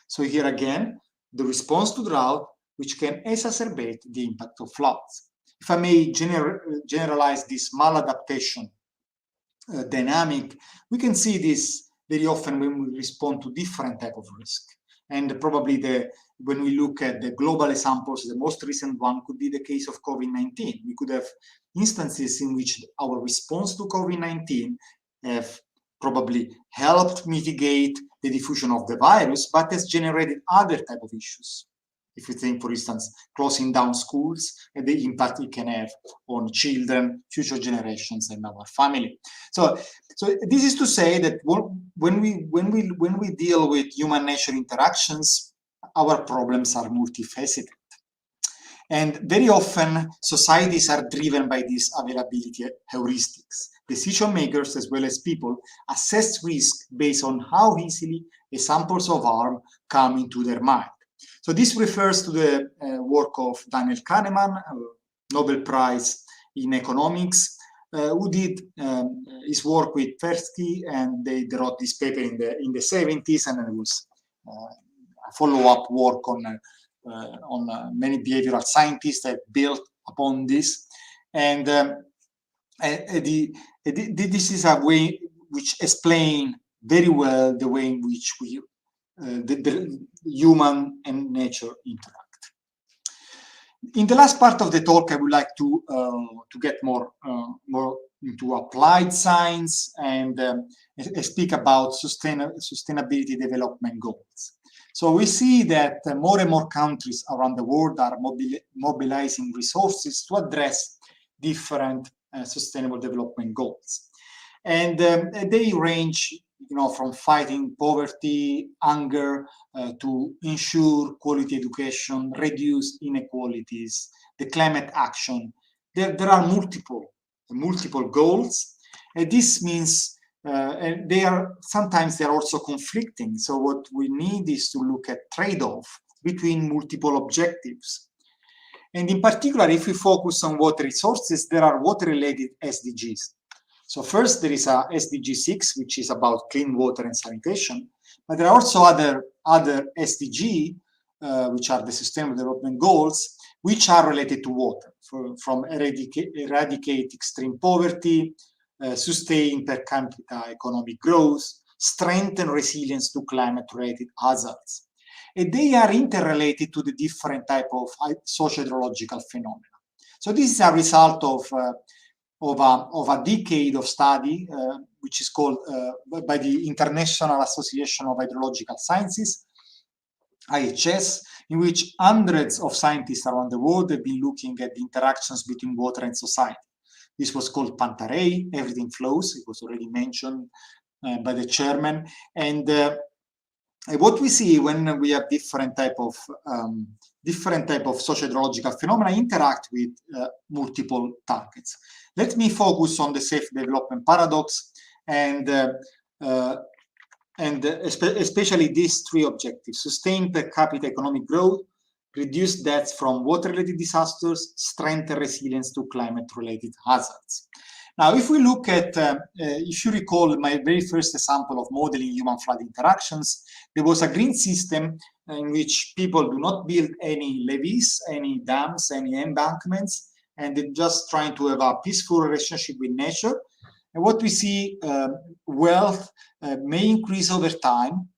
So here again, the response to drought, which can exacerbate the impact of floods. If I may generalize this maladaptation dynamic, we can see this very often when we respond to different type of risk. And probably when we look at the global examples, the most recent one could be the case of COVID-19. We could have instances in which our response to COVID-19 have probably helped mitigate the diffusion of the virus, but has generated other type of issues. If we think, for instance, closing down schools and the impact it can have on children, future generations, and our family. So this is to say that when we deal with human nature interactions, our problems are multifaceted. And very often, societies are driven by these availability heuristics. Decision makers, as well as people, assess risk based on how easily examples of harm come into their mind. So this refers to the work of Daniel Kahneman, Nobel Prize in Economics, who did his work with Tversky, and they wrote this paper in the 70s, and then there was a follow-up work on many behavioral scientists that built upon this. And this is a way which explains very well the way in which we the human and nature interact. In the last part of the talk, I would like to get more into applied science and speak about sustainability development goals. So we see that more and more countries around the world are mobilizing resources to address different sustainable development goals, and they range, from fighting poverty, hunger, to ensure quality education, reduce inequalities, the climate action. There are multiple goals, and this means and sometimes they are also conflicting. So what we need is to look at trade-off between multiple objectives. And in particular, if we focus on water resources, there are water-related SDGs. So first, there is a SDG 6, which is about clean water and sanitation. But there are also other SDG, which are the Sustainable Development Goals, which are related to water, from eradicate extreme poverty, sustain per capita economic growth, strengthen resilience to climate-related hazards. And they are interrelated to the different type of socio-hydrological phenomena. So this is a result of a decade of study, which is called by the International Association of Hydrological Sciences, IHS, in which hundreds of scientists around the world have been looking at the interactions between water and society. This was called Pantarei, Everything Flows. It was already mentioned by the chairman. And what we see when we have different type of socio-hydrological phenomena interact with multiple targets. Let me focus on the safe development paradox and especially these three objectives: sustain per capita economic growth, reduce deaths from water-related disasters, strengthen resilience to climate-related hazards. Now, if we look at, if you recall my very first example of modeling human flood interactions, there was a green system in which people do not build any levees, any dams, any embankments, and they're just trying to have a peaceful relationship with nature. And what we see, wealth may increase over time,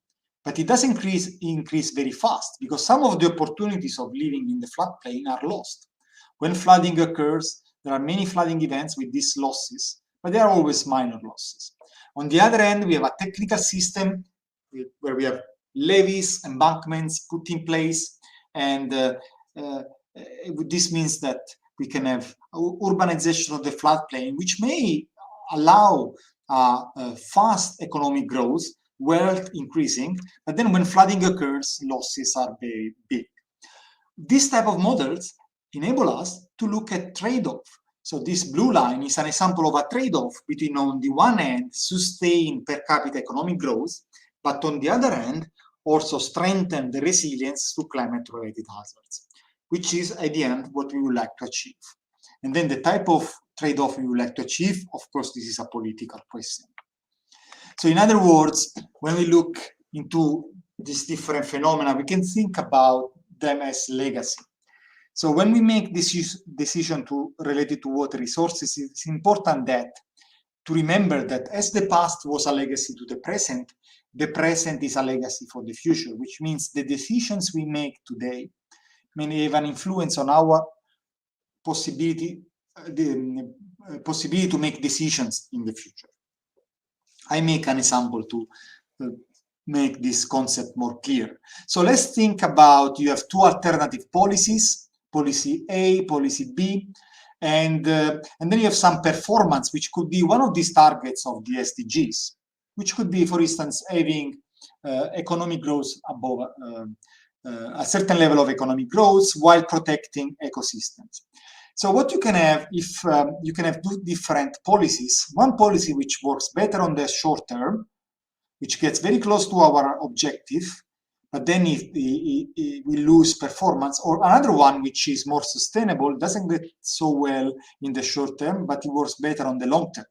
but it doesn't increase very fast, because some of the opportunities of living in the floodplain are lost. When flooding occurs, there are many flooding events with these losses, but they are always minor losses. On the other hand, we have a technical system where we have levees, embankments put in place, and this means that we can have urbanization of the floodplain, which may allow fast economic growth, wealth increasing, but then when flooding occurs, losses are very big. This type of models enable us to look at trade-off. So this blue line is an example of a trade-off between, on the one hand, sustained per capita economic growth, but on the other hand, also strengthen the resilience to climate-related hazards, which is, at the end, what we would like to achieve. And then the type of trade-off we would like to achieve, of course, this is a political question. So in other words, when we look into these different phenomena, we can think about them as legacy. So when we make this decision related to water resources, it's important to remember that as the past was a legacy to the present is a legacy for the future, which means the decisions we make today may have an influence on our possibility to make decisions in the future. I make an example to make this concept more clear. So let's think about, you have two alternative policies, policy A, policy B, and then you have some performance, which could be one of these targets of the SDGs, which could be, for instance, having economic growth above a certain level of economic growth while protecting ecosystems. So what you can have, if you can have two different policies, one policy which works better on the short term, which gets very close to our objective, but then if we lose performance, or another one which is more sustainable, doesn't get so well in the short term, but it works better on the long term.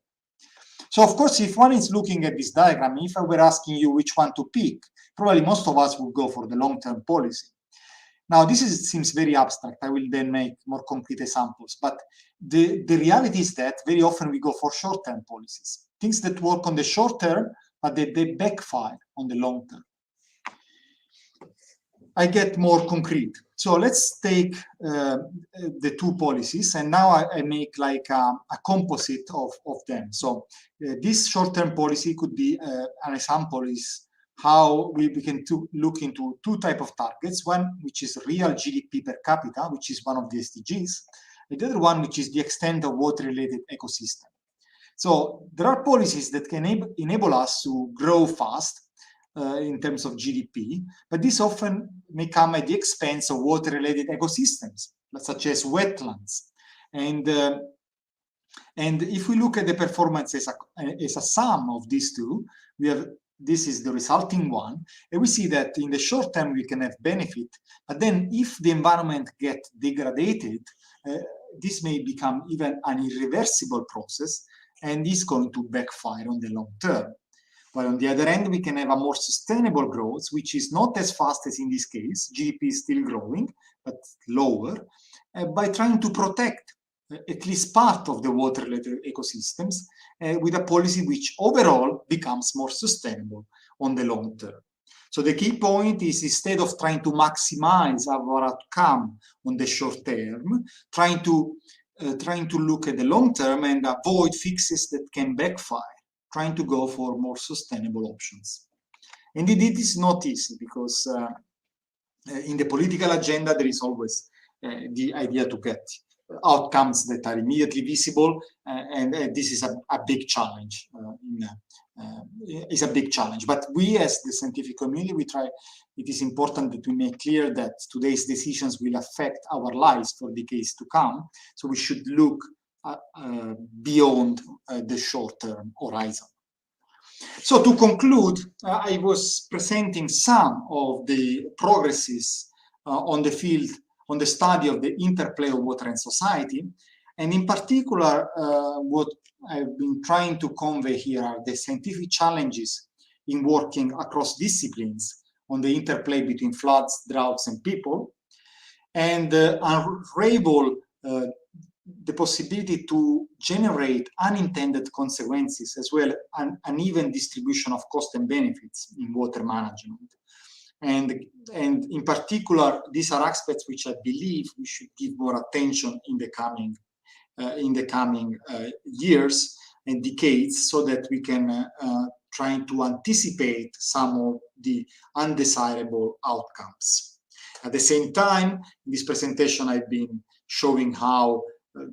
So of course, if one is looking at this diagram, if I were asking you which one to pick, probably most of us would go for the long-term policy. Now, this seems very abstract. I will then make more concrete examples. But the reality is that very often we go for short-term policies, things that work on the short term, but they backfire on the long term. I get more concrete. So let's take the two policies, and now I make like a composite of them. So this short-term policy could be an example is how we can look into two types of targets. One, which is real GDP per capita, which is one of the SDGs. And the other one, which is the extent of water-related ecosystem. So there are policies that can enable us to grow fast in terms of GDP, but this often may come at the expense of water-related ecosystems, such as wetlands. And if we look at the performance as a sum of these two, we have this is the resulting one, and we see that in the short term we can have benefit, but then if the environment gets degraded, this may become even an irreversible process, and is going to backfire on the long term. While on the other end, we can have a more sustainable growth, which is not as fast as in this case. GDP is still growing, but lower, by trying to protect at least part of the water-related ecosystems with a policy which overall becomes more sustainable on the long term. So the key point is, instead of trying to maximize our outcome on the short term, trying to look at the long term and avoid fixes that can backfire, trying to go for more sustainable options. Indeed, it is not easy because in the political agenda, there is always the idea to get outcomes that are immediately visible, and this is a big challenge. It's a big challenge. But we, as the scientific community, we try. It is important that we make clear that today's decisions will affect our lives for decades to come. So we should look beyond the short-term horizon. So to conclude, I was presenting some of the progresses on the field, on the study of the interplay of water and society. And in particular, what I've been trying to convey here are the scientific challenges in working across disciplines on the interplay between floods, droughts, and people, and unravel the possibility to generate unintended consequences, as well as an uneven distribution of cost and benefits in water management. And in particular, these are aspects which I believe we should give more attention in the coming years and decades, so that we can trying to anticipate some of the undesirable outcomes. At the same time, in this presentation, I've been showing how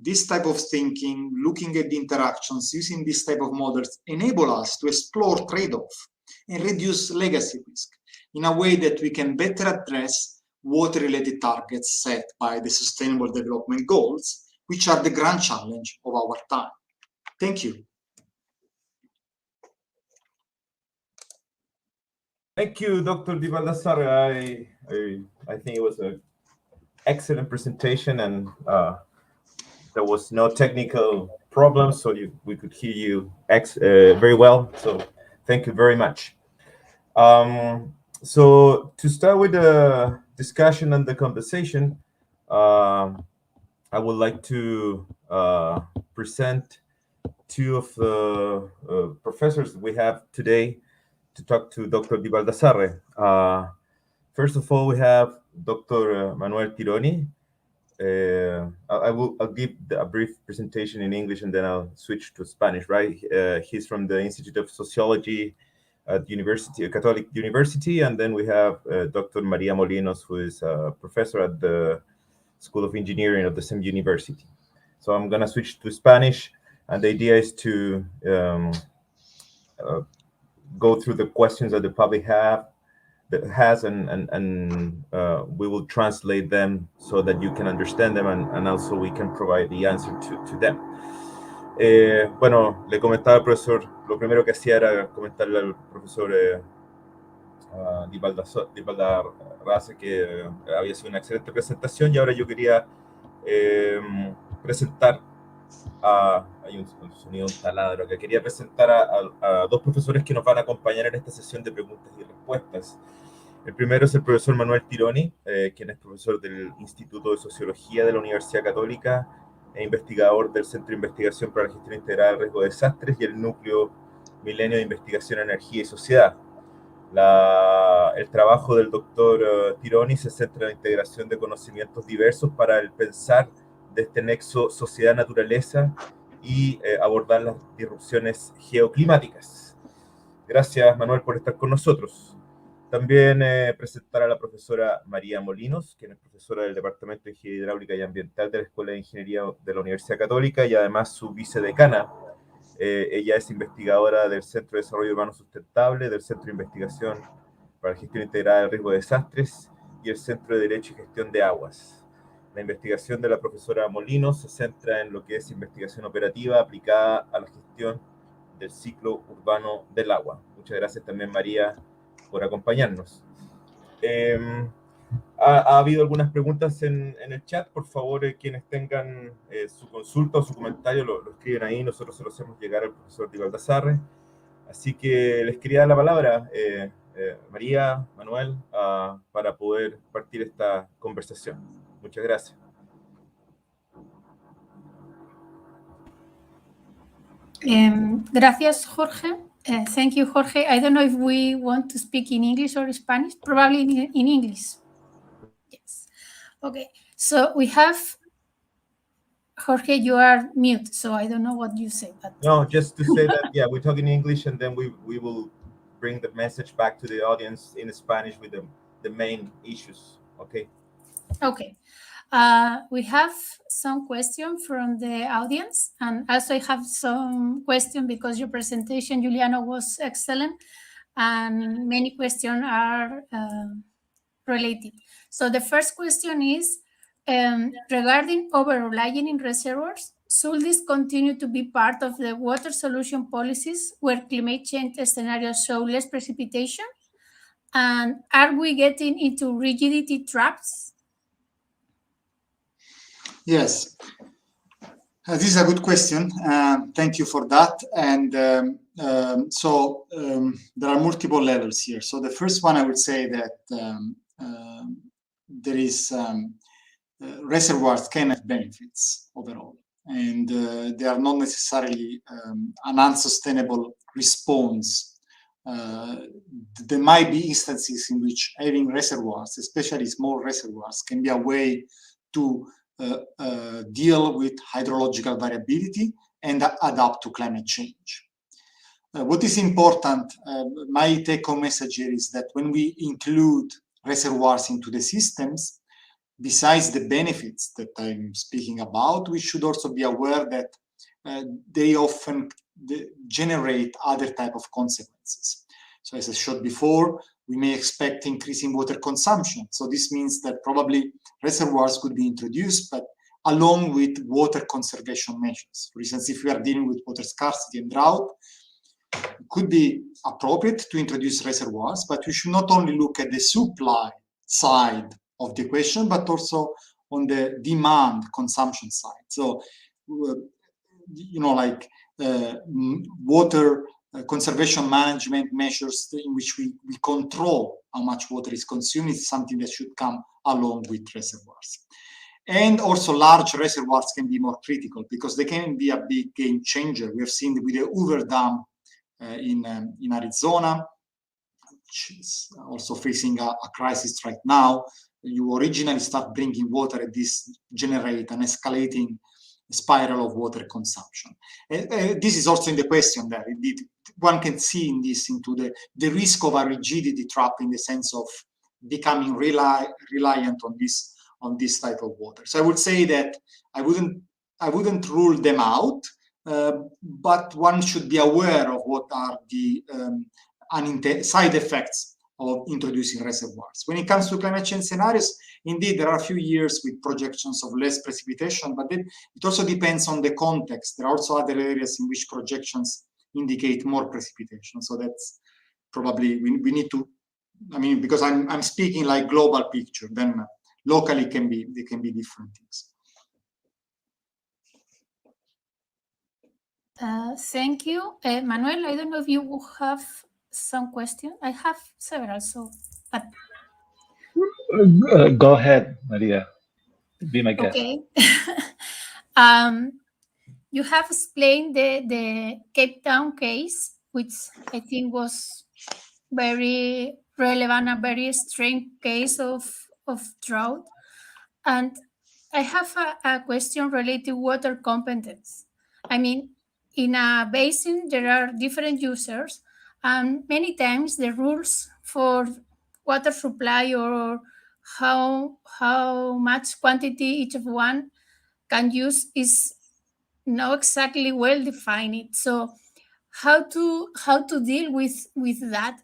this type of thinking, looking at the interactions, using this type of models, enable us to explore trade-off and reduce legacy risk in a way that we can better address water-related targets set by the Sustainable Development Goals, which are the grand challenge of our time. Thank you. Thank you, Dr. Di Baldassarre. I think it was an excellent presentation, and there was no technical problems, so we could hear you very well. So thank you very much. So to start with the discussion and the conversation, I would like to present two of the professors we have today to talk to Dr. Di Baldassarre. First of all, we have Dr. Manuel Tironi. I'll give a brief presentation in English and then I'll switch to Spanish, right? He's from the Institute of Sociology at Catholic University, and then we have Dr. Maria Molinos, who is a professor at the School of Engineering of the same university. So I'm gonna switch to Spanish, and the idea is to go through the questions that the public has, and we will translate them so that you can understand them, and also we can provide the answer to them. Bueno, le comentaba al profesor, lo primero que hacía era comentarle al profesor Di Baldassarre que había sido una excelente presentación, y ahora yo quería presentar hay un sonido, un taladro, que quería presentar a dos profesores que nos van a acompañar en esta sesión de preguntas y respuestas. El primero es el profesor Manuel Tironi, quien es profesor del Instituto de Sociología de la Universidad Católica e investigador del Centro de Investigación para la Gestión Integral del Riesgo de Desastres y el Núcleo Milenio de Investigación, Energía y Sociedad. El trabajo del doctor Tironi se centra en la integración de conocimientos diversos para el pensar de este nexo sociedad-naturaleza y abordar las disrupciones geoclimáticas. Gracias, Manuel, por estar con nosotros. También presentar a la profesora María Molinos, quien es profesora del Departamento de Ingeniería Hidráulica y Ambiental de la Escuela de Ingeniería de la Universidad Católica y además su vicedecana. Ella es investigadora del Centro de Desarrollo Urbano Sustentable, del Centro de Investigación para la Gestión Integrada del Riesgo de Desastres y el Centro de Derecho y Gestión de Aguas. La investigación de la profesora Molinos se centra en lo que es investigación operativa aplicada a la gestión del ciclo urbano del agua. Muchas gracias también, María, por acompañarnos. Ha habido algunas preguntas en el chat. Por favor, quienes tengan su consulta o su comentario lo escriben ahí. Nosotros se lo hacemos llegar al profesor Di Baldassarre. Así que les quería dar la palabra, María, Manuel, para poder partir esta conversación. Muchas gracias. Gracias, Jorge. Thank you, Jorge. I don't know if we want to speak in English or Spanish. Probably in English. Yes. Okay. So we have Jorge. You are mute, so I don't know what you say. But no, just to say that yeah, we're talking English, and then we will bring the message back to the audience in Spanish with the main issues. Okay. Okay. We have some questions from the audience, and also I have some questions because your presentation, Giuliano, was excellent, and many questions are related. So the first question is, regarding over-relying in reservoirs, should this continue to be part of the water solution policies where climate change scenarios show less precipitation? And are we getting into rigidity traps? Yes, this is a good question. Thank you for that. And there are multiple levels here. So the first one, I would say that there is reservoirs can have benefits overall, and they are not necessarily an unsustainable response. There might be instances in which having reservoirs, especially small reservoirs, can be a way to deal with hydrological variability and adapt to climate change. what is important, my take-home message here is that when we include reservoirs into the systems, besides the benefits that I'm speaking about, we should also be aware that they often generate other type of consequences. So as I showed before, we may expect increasing water consumption. So this means that probably reservoirs could be introduced, but along with water conservation measures. For instance, if we are dealing with water scarcity and drought, it could be appropriate to introduce reservoirs, but we should not only look at the supply side of the equation, but also on the demand consumption side. So, like water conservation management measures in which we control how much water is consumed is something that should come along with reservoirs. And also large reservoirs can be more critical because they can be a big game changer. We have seen with the Hoover Dam in Arizona, which is also facing a crisis right now. You originally start bringing water and this generate an escalating spiral of water consumption. This is also in the question there. Indeed, one can see in this into the risk of a rigidity trap in the sense of becoming reliant on this type of water. So I would say that I wouldn't rule them out, but one should be aware of what are the side effects of introducing reservoirs. When it comes to climate change scenarios, indeed, there are a few years with projections of less precipitation, but it also depends on the context. There are also other areas in which projections indicate more precipitation. So that's probably, we need to, because I'm speaking like global picture, then locally they can be different things. Thank you. Manuel, I don't know if you have some question. I have several, but go ahead, Maria. Be my guest. Okay. You have explained the Cape Town case, which I think was very relevant, a very extreme case of drought. And I have a question related to water competence. In a basin, there are different users, and many times the rules for water supply or how much quantity each of one can use is not exactly well defined. So how to deal with that?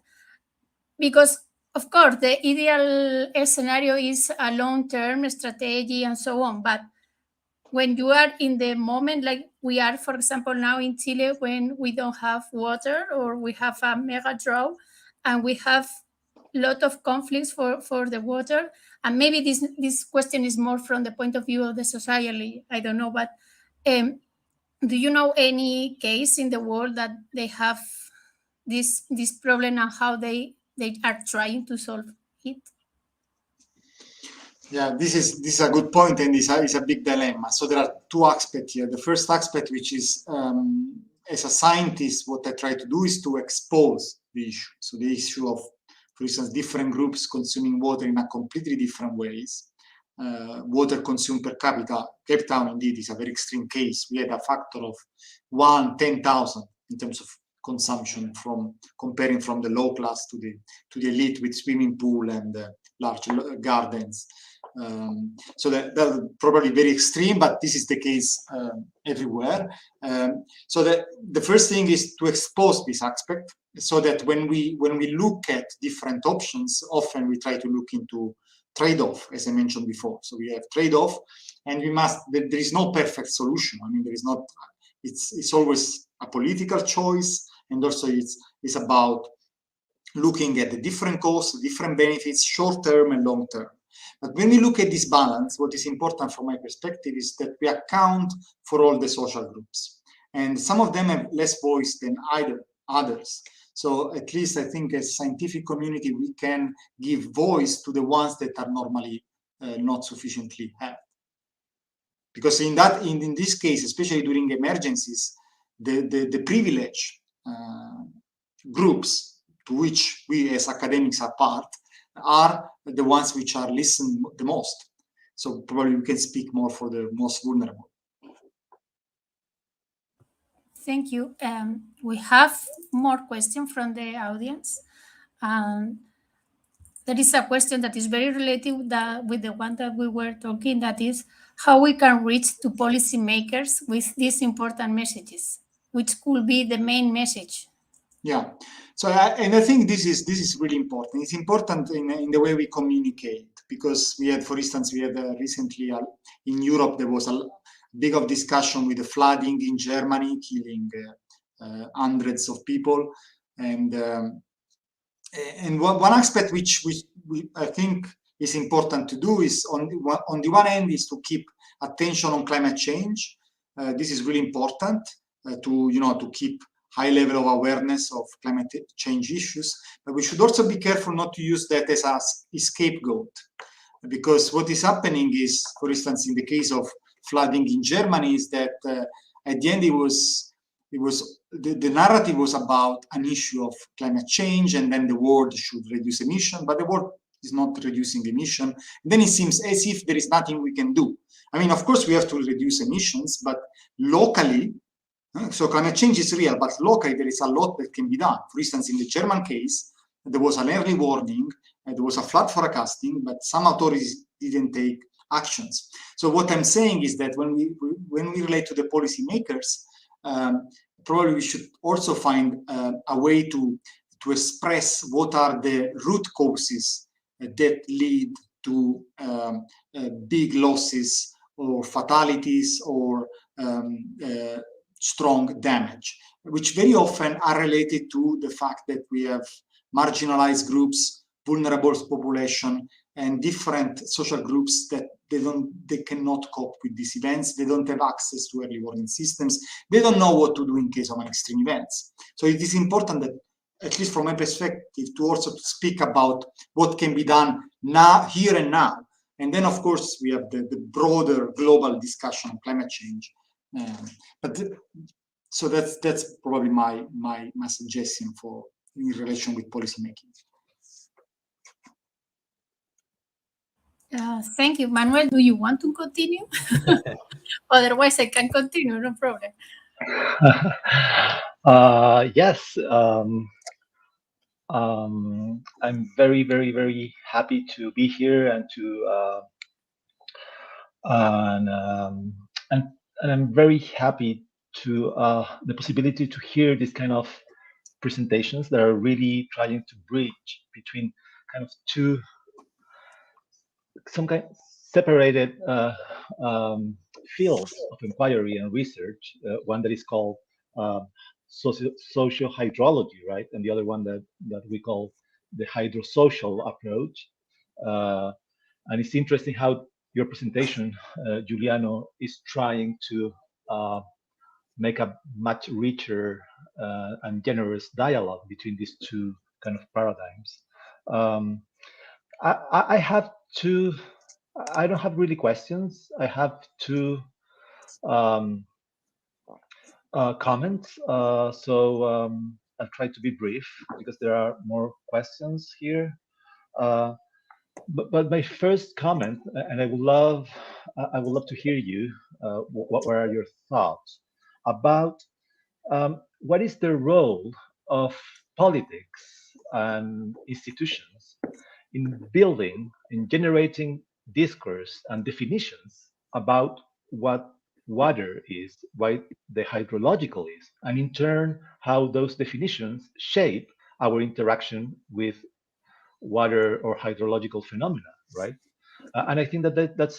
Because of course the ideal scenario is a long-term strategy and so on, but when you are in the moment, like we are, for example, now in Chile, when we don't have water or we have a mega drought and we have a lot of conflicts for the water, and maybe this question is more from the point of view of the society, I don't know, but do you know any case in the world that they have this problem and how they are trying to solve it? Yeah, this is a good point, and this is a big dilemma. So there are two aspects here. The first aspect, which is as a scientist, what I try to do is to expose the issue. So the issue of, for instance, different groups consuming water in a completely different ways. Water consumed per capita, Cape Town indeed is a very extreme case. We had a factor of 1/10,000 in terms of consumption comparing from the low class to the elite with swimming pool and large gardens. So that's probably very extreme, but this is the case everywhere. So the first thing is to expose this aspect, so that when we look at different options, often we try to look into trade-off, as I mentioned before. So we have trade-off, and there is no perfect solution. There is not. It's always a political choice, and also it's about looking at the different costs, different benefits, short-term and long-term. But when we look at this balance, what is important from my perspective is that we account for all the social groups. And some of them have less voice than others. So at least I think as scientific community, we can give voice to the ones that are normally not sufficiently heard. Because in this case, especially during emergencies, the privileged groups to which we as academics are part are the ones which are listened the most. So probably we can speak more for the most vulnerable. Thank you. We have more questions from the audience. There is a question that is very related with the one that we were talking, that is how we can reach to policymakers with these important messages, which could be the main message. Yeah. So, and I think this is really important. It's important in the way we communicate, because we had, for instance, recently in Europe, there was a big of discussion with the flooding in Germany, killing hundreds of people. And one aspect which I think is important to do is on the one end is to keep attention on climate change. This is really important to keep high level of awareness of climate change issues, but we should also be careful not to use that as a scapegoat, because what is happening is, for instance, in the case of flooding in Germany, is that at the end the narrative was about an issue of climate change, and then the world should reduce emission, but the world is not reducing emission. And then it seems as if there is nothing we can do. I mean, of course, we have to reduce emissions, but locally, so climate change is real, but locally there is a lot that can be done. For instance, in the German case, there was an early warning, there was a flood forecasting, but some authorities didn't take actions. So what I'm saying is that when we relate to the policymakers, probably we should also find a way to express what are the root causes that lead to big losses or fatalities or strong damage, which very often are related to the fact that we have marginalized groups, vulnerable population, and different social groups that they cannot cope with these events. They don't have access to early warning systems. They don't know what to do in case of an extreme events. So it is important that, at least from my perspective, to also speak about what can be done now, here and now. And then, of course, we have the broader global discussion on climate change. So that's probably my suggestion for in relation with policy making. Thank you, Manuel. Do you want to continue? Otherwise, I can continue. No problem. Yes. I'm very, very, very happy to be here and I'm very happy to the possibility to hear this kind of presentations that are really trying to bridge between kind of some kind of separated fields of inquiry and research. One that is called social hydrology, right, and the other one that we call the hydrosocial approach. And it's interesting how your presentation, Giuliano, is trying to make a much richer and generous dialogue between these two kind of paradigms. I have two, I don't have really questions. I have two comments. So I'll try to be brief because there are more questions here. But my first comment, and I would love to hear you. What are your thoughts about what is the role of politics and institutions in building and generating discourse and definitions about what water is, what the hydrological is, and in turn, how those definitions shape our interaction with water or hydrological phenomena, right? And I think that's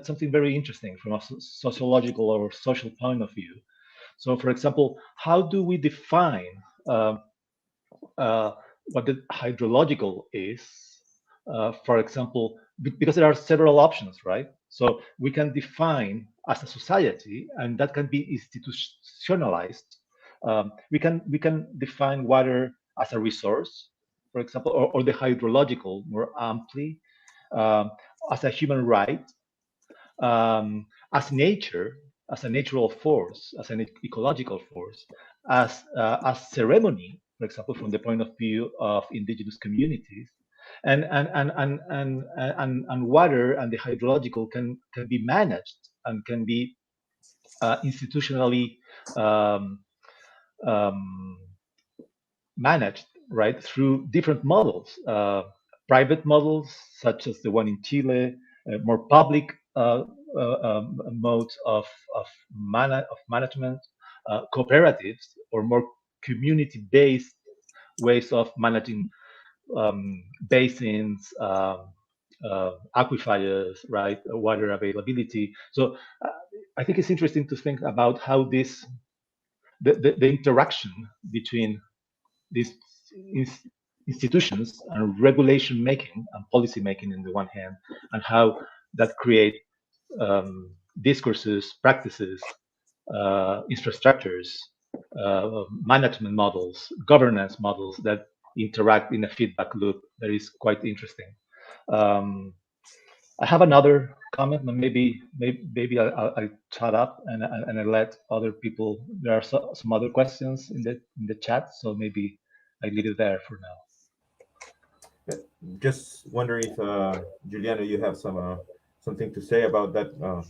something very interesting from a sociological or social point of view. So, for example, how do we define what the hydrological is? For example, because there are several options, right? So we can define as a society, and that can be institutionalized. We can define water as a resource, for example, or the hydrological more amply, as a human right, as nature, as a natural force, as an ecological force, as ceremony, for example, from the point of view of indigenous communities, and water and the hydrological can be managed and can be institutionally managed, right, through different models, private models such as the one in Chile, more public modes of management, cooperatives, or more community-based ways of managing basins, aquifers, right, water availability. So I think it's interesting to think about how the interaction between these institutions and regulation making and policy making on the one hand, and how that create discourses, practices, infrastructures, management models, governance models that interact in a feedback loop that is quite interesting. I have another comment, but maybe I shut up and I let other people. There are some other questions in the chat, so maybe I leave it there for now. Just wondering if Juliano, you have something to say about that? No,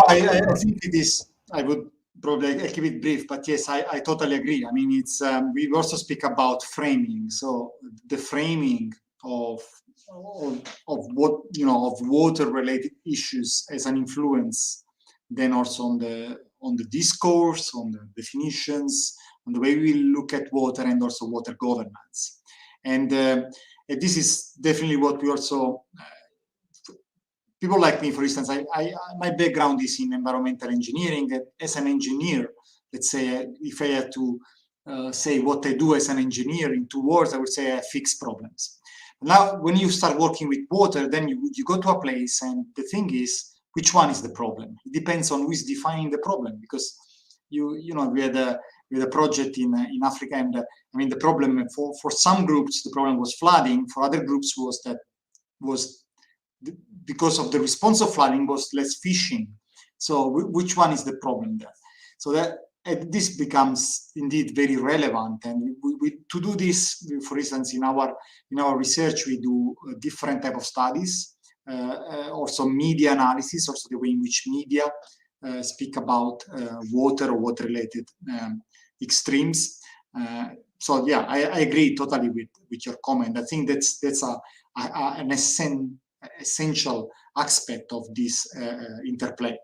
I think it is. I would probably keep it brief, but yes, I totally agree. I mean, it's we also speak about framing. So the framing of what of water-related issues as an influence, then also on the discourse, on the definitions, on the way we look at water, and also water governance. And this is definitely what we also. People like me, for instance, my background is in environmental engineering. As an engineer, let's say, if I had to say what I do as an engineer in 2 words, I would say I fix problems. Now, when you start working with water, then you go to a place, and the thing is, which one is the problem? It depends on who is defining the problem, because we had a project in Africa, and I mean, the problem for some groups, the problem was flooding. For other groups, was because of the response of flooding was less fishing. So which one is the problem there? So that this becomes indeed very relevant. And to do this, for instance, in our research, we do different type of studies, also media analysis, also the way in which media speak about water or water-related extremes. So yeah, I agree totally with your comment. I think that's an essential aspect of this interplay.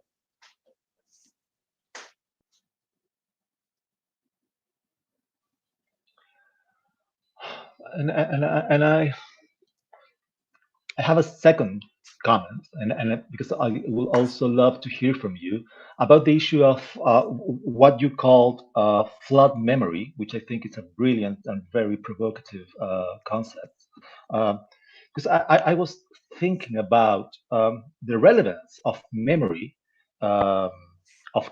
And I have a second comment, and because I will also love to hear from you about the issue of what you called flood memory, which I think is a brilliant and very provocative concept. Because I was thinking about the relevance of memory, of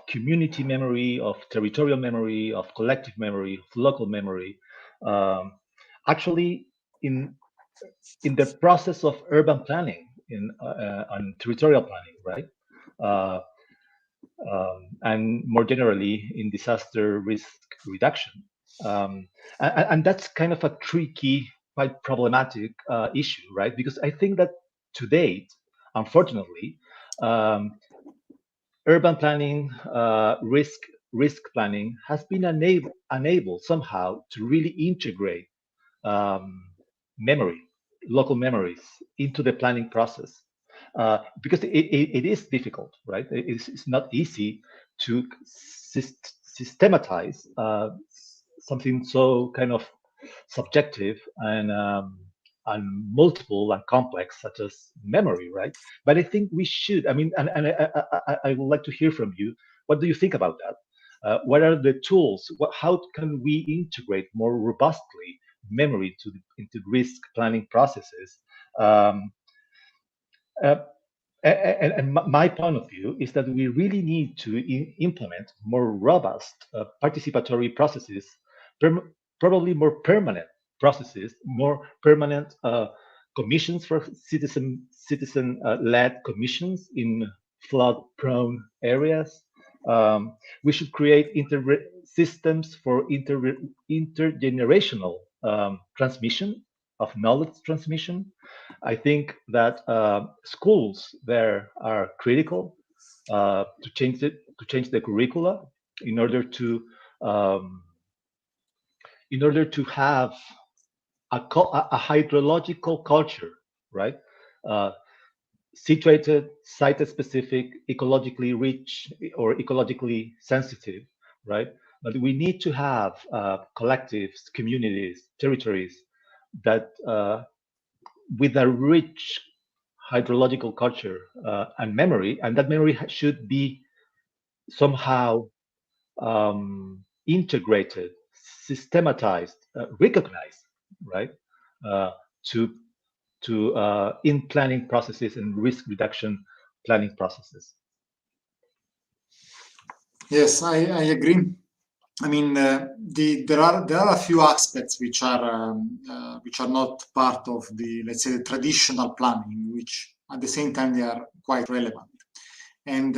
community memory, of territorial memory, of collective memory, of local memory, actually in the process of urban planning, and territorial planning, right? And more generally in disaster risk reduction. And that's kind of a tricky, quite problematic issue, right? Because I think that to date, unfortunately, urban planning, risk planning has been unable somehow to really integrate memory, local memories into the planning process, because it is difficult, right? It's not easy to systematize something so kind of subjective and multiple and complex, such as memory, right? But I think we should. I mean, and I would like to hear from you. What do you think about that? What are the tools? How can we integrate more robustly memory into risk planning processes? And my point of view is that we really need to implement more robust participatory processes, probably more permanent processes, more permanent commissions for citizen-led commissions in flood-prone areas. We should create systems for intergenerational transmission of knowledge transmission. I think that schools there are critical to change the curricula in order to in order to have a hydrological culture, right? Situated, site-specific, ecologically rich or ecologically sensitive, right? But we need to have collectives, communities, territories that with a rich hydrological culture and memory, and that memory should be somehow integrated, systematized, recognized, right? In planning processes and risk reduction planning processes. Yes, I agree. I mean, there are a few aspects which are not part of the, let's say, the traditional planning, which at the same time they are quite relevant. And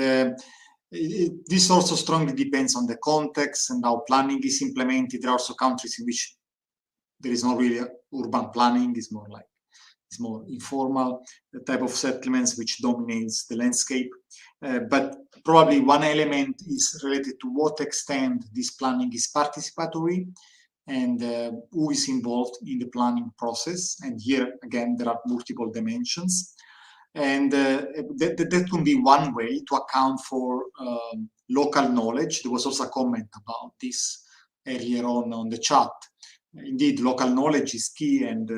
this also strongly depends on the context and how planning is implemented. There are also countries in which there is not really urban planning; it's more informal type of settlements which dominates the landscape. But probably one element is related to what extent this planning is participatory and who is involved in the planning process. And here, again, there are multiple dimensions. And that can be one way to account for local knowledge. There was also a comment about this earlier on the chat. Indeed, local knowledge is key, and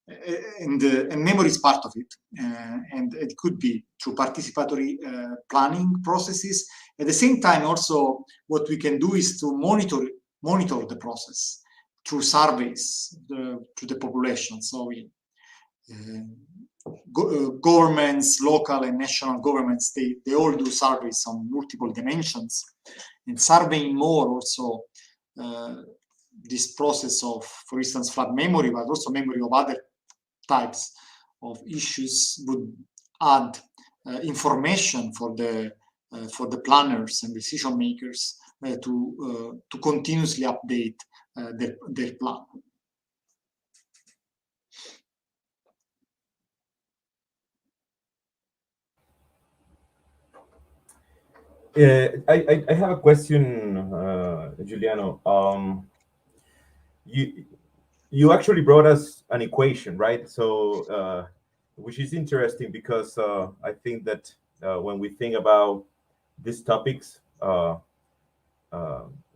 memory is part of it, and it could be through participatory planning processes. At the same time, also what we can do is to monitor the process through surveys to the population. So governments, local and national governments, they all do surveys on multiple dimensions, and surveying more also this process of, for instance, flood memory, but also memory of other types of issues would add information for the planners and decision makers to continuously update their plan. I have a question, Giuliano. You actually brought us an equation, right? So, which is interesting because I think that when we think about these topics,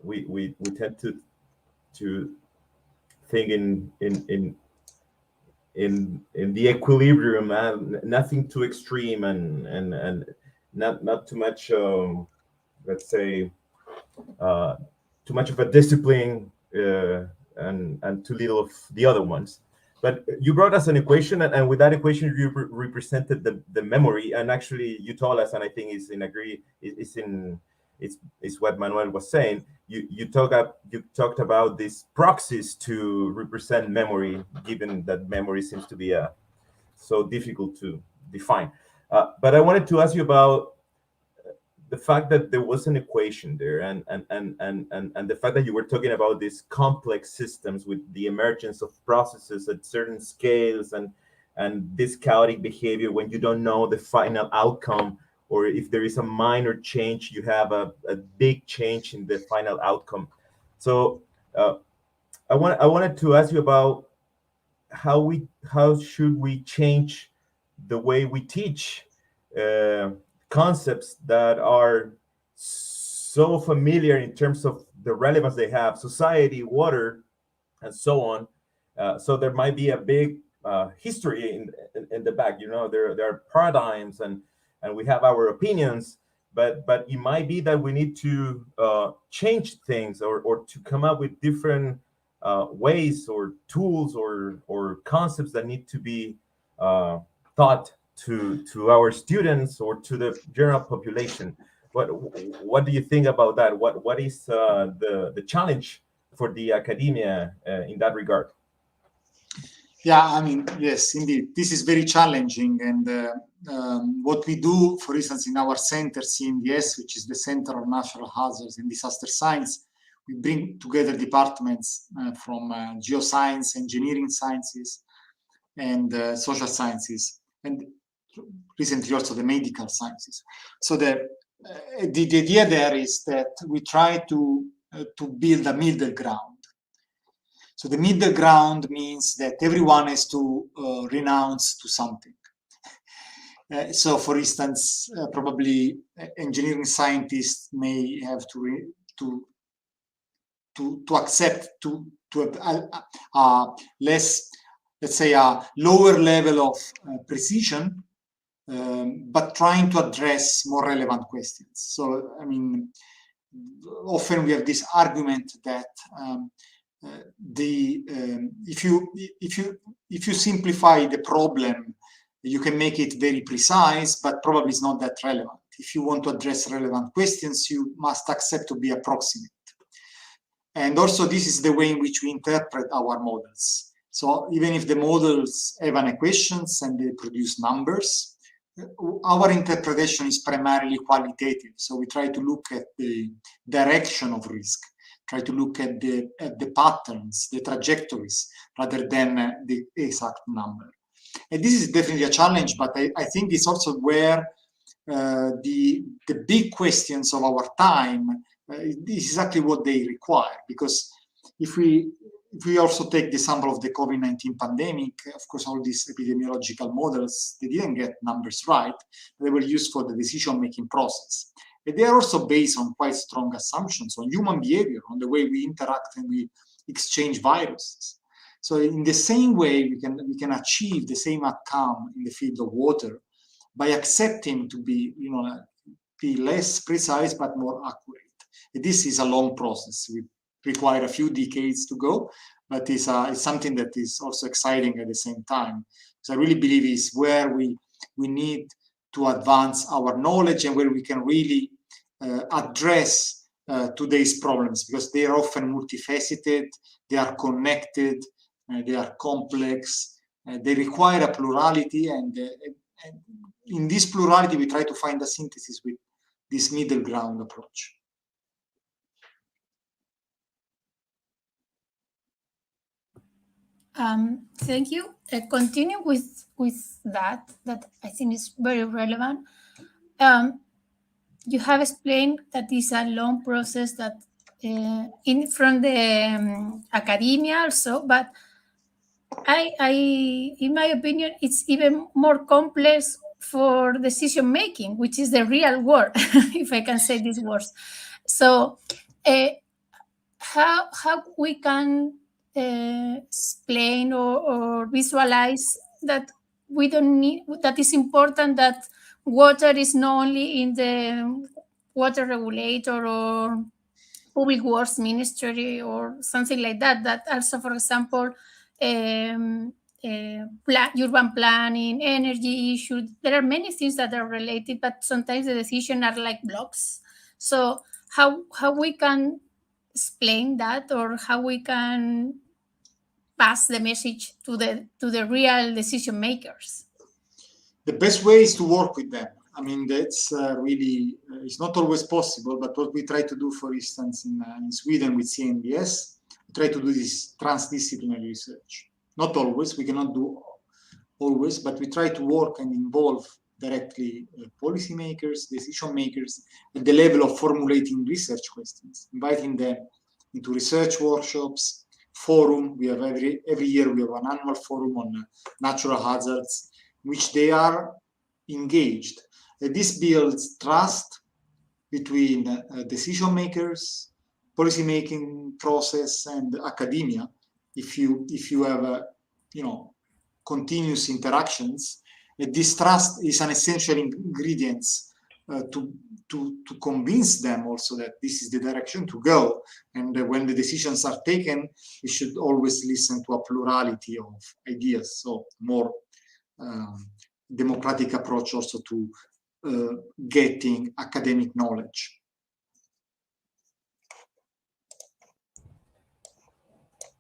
we tend to think in the equilibrium, and nothing too extreme, and not too much, let's say, too much of a discipline. And too little of the other ones. But you brought us an equation, and with that equation, you represented the memory. And actually, you told us, and I think it's what Manuel was saying. You talked about these proxies to represent memory, given that memory seems to be so difficult to define. But I wanted to ask you about the fact that there was an equation there, and the fact that you were talking about these complex systems with the emergence of processes at certain scales, and this chaotic behavior when you don't know the final outcome, or if there is a minor change, you have a big change in the final outcome. So I wanted to ask you about how should we change the way we teach concepts that are so familiar in terms of the relevance they have, society, water, and so on. So there might be a big history in the back. There are paradigms, and we have our opinions, but it might be that we need to change things, or to come up with different ways or tools or concepts that need to be taught to our students or to the general population. What do you think about that? What is the challenge for the academia in that regard? Yeah, I mean, yes, indeed, this is very challenging. And what we do, for instance, in our center, CNDS, which is the Center of Natural Hazards and Disaster Science, we bring together departments from geoscience, engineering sciences, and social sciences, and recently also the medical sciences. So the idea there is that we try to build a middle ground So the middle ground means that everyone has to renounce to something. So, for instance, probably engineering scientists may have to accept to less, let's say, a lower level of precision, but trying to address more relevant questions. So, I mean, often we have this argument that if you simplify the problem, you can make it very precise, but probably it's not that relevant. If you want to address relevant questions, you must accept to be approximate. And also, this is the way in which we interpret our models. So even if the models have an equations and they produce numbers, our interpretation is primarily qualitative. So we try to look at the direction of risk, try to look at the patterns, the trajectories, rather than the exact number. And this is definitely a challenge, but I think it's also where the big questions of our time, this is exactly what they require. Because if we also take the example of the COVID-19 pandemic, of course, all these epidemiological models, they didn't get numbers right. They were used for the decision-making process. And they are also based on quite strong assumptions on human behavior, on the way we interact and we exchange viruses. So in the same way, we can achieve the same outcome in the field of water by accepting to be, be less precise but more accurate. And this is a long process. We require a few decades to go, but it's something that is also exciting at the same time. So I really believe is where we need to advance our knowledge and where we can really address today's problems, because they are often multifaceted, they are connected, they are complex, they require a plurality, and in this plurality we try to find a synthesis with this middle ground approach. Thank you. Continue with that I think is very relevant. You have explained that it's a long process that from the academia also, but I, in my opinion, it's even more complex for decision making, which is the real work, if I can say these words. So, how we can explain or visualize that we don't need, that is important that water is not only in the water regulator or public works ministry or something like that, that also, for example, urban planning, energy issues, there are many things that are related, but sometimes the decisions are like blocks. So how we can explain that, or how we can pass the message to the real decision makers? The best way is to work with them. I mean, that's really, it's not always possible, but what we try to do, for instance, in Sweden with CNBS, we try to do this transdisciplinary research. Not always, we cannot do always, but we try to work and involve directly policymakers, decision makers at the level of formulating research questions, inviting them into research workshops, forum. We have every year we have an annual forum on natural hazards, in which they are engaged. This builds trust between decision makers, policy making process, and academia. If you have continuous interactions, this trust is an essential ingredient to convince them also that this is the direction to go. And when the decisions are taken, we should always listen to a plurality of ideas. So more democratic approach also to getting academic knowledge.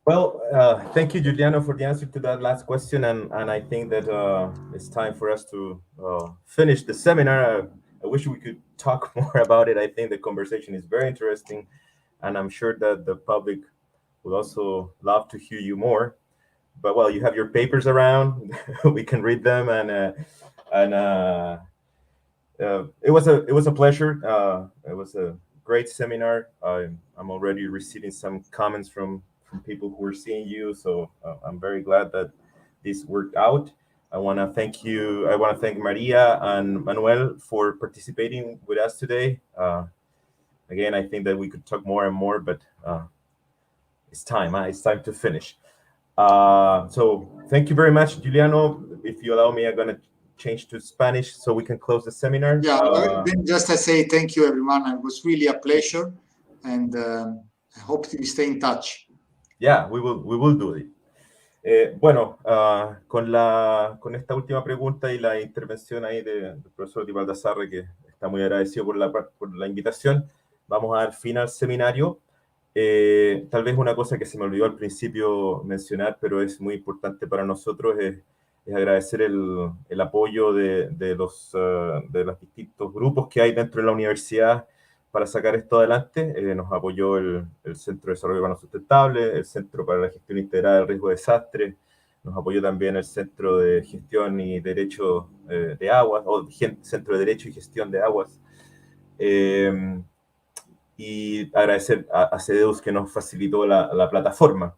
Well, thank you, Giuliano, for the answer to that last question. And I think that it's time for us to finish the seminar. I wish we could talk more about it. I think the conversation is very interesting, and I'm sure that the public would also love to hear you more. But well, you have your papers around. We can read them, and it was a pleasure. It was a great seminar. I'm already receiving some comments from from people who are seeing you. So I'm very glad that this worked out. I want to thank you. I want to thank Maria and Manuel for participating with us today. Again, I think that we could talk more and more, but it's time. It's time to finish. So thank you very much, Juliano. If you allow me, I'm going to change to Spanish so we can close the seminar. Yeah, just to say thank you, everyone. It was really a pleasure, and I hope we stay in touch. Yeah, we will do it. Bueno, con esta última pregunta y la intervención ahí del profesor Di Baldassarre, que está muy agradecido por la invitación, vamos a dar fin al seminario. Tal vez una cosa que se me olvidó al principio mencionar, pero es muy importante para nosotros, es agradecer el apoyo de los distintos grupos que hay dentro de la universidad para sacar esto adelante. Nos apoyó el Centro de Desarrollo Urbano Sustentable, el Centro para la Gestión Integrada del Riesgo de Desastre, nos apoyó también el Centro de Gestión y Derecho de Aguas, o Centro de Derecho y Gestión de Aguas. Y agradecer a Sdgs que nos facilitó la plataforma.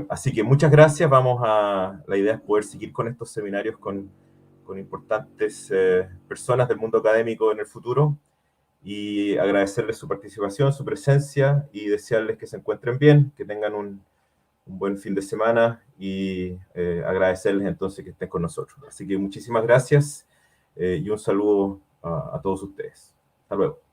Así que muchas gracias. La idea es poder seguir con estos seminarios con importantes personas del mundo académico en el futuro, y agradecerles su participación, su presencia, y desearles que se encuentren bien, que tengan un buen fin de semana, y agradecerles entonces que estén con nosotros. Así que muchísimas gracias y un saludo a todos ustedes. Hasta luego.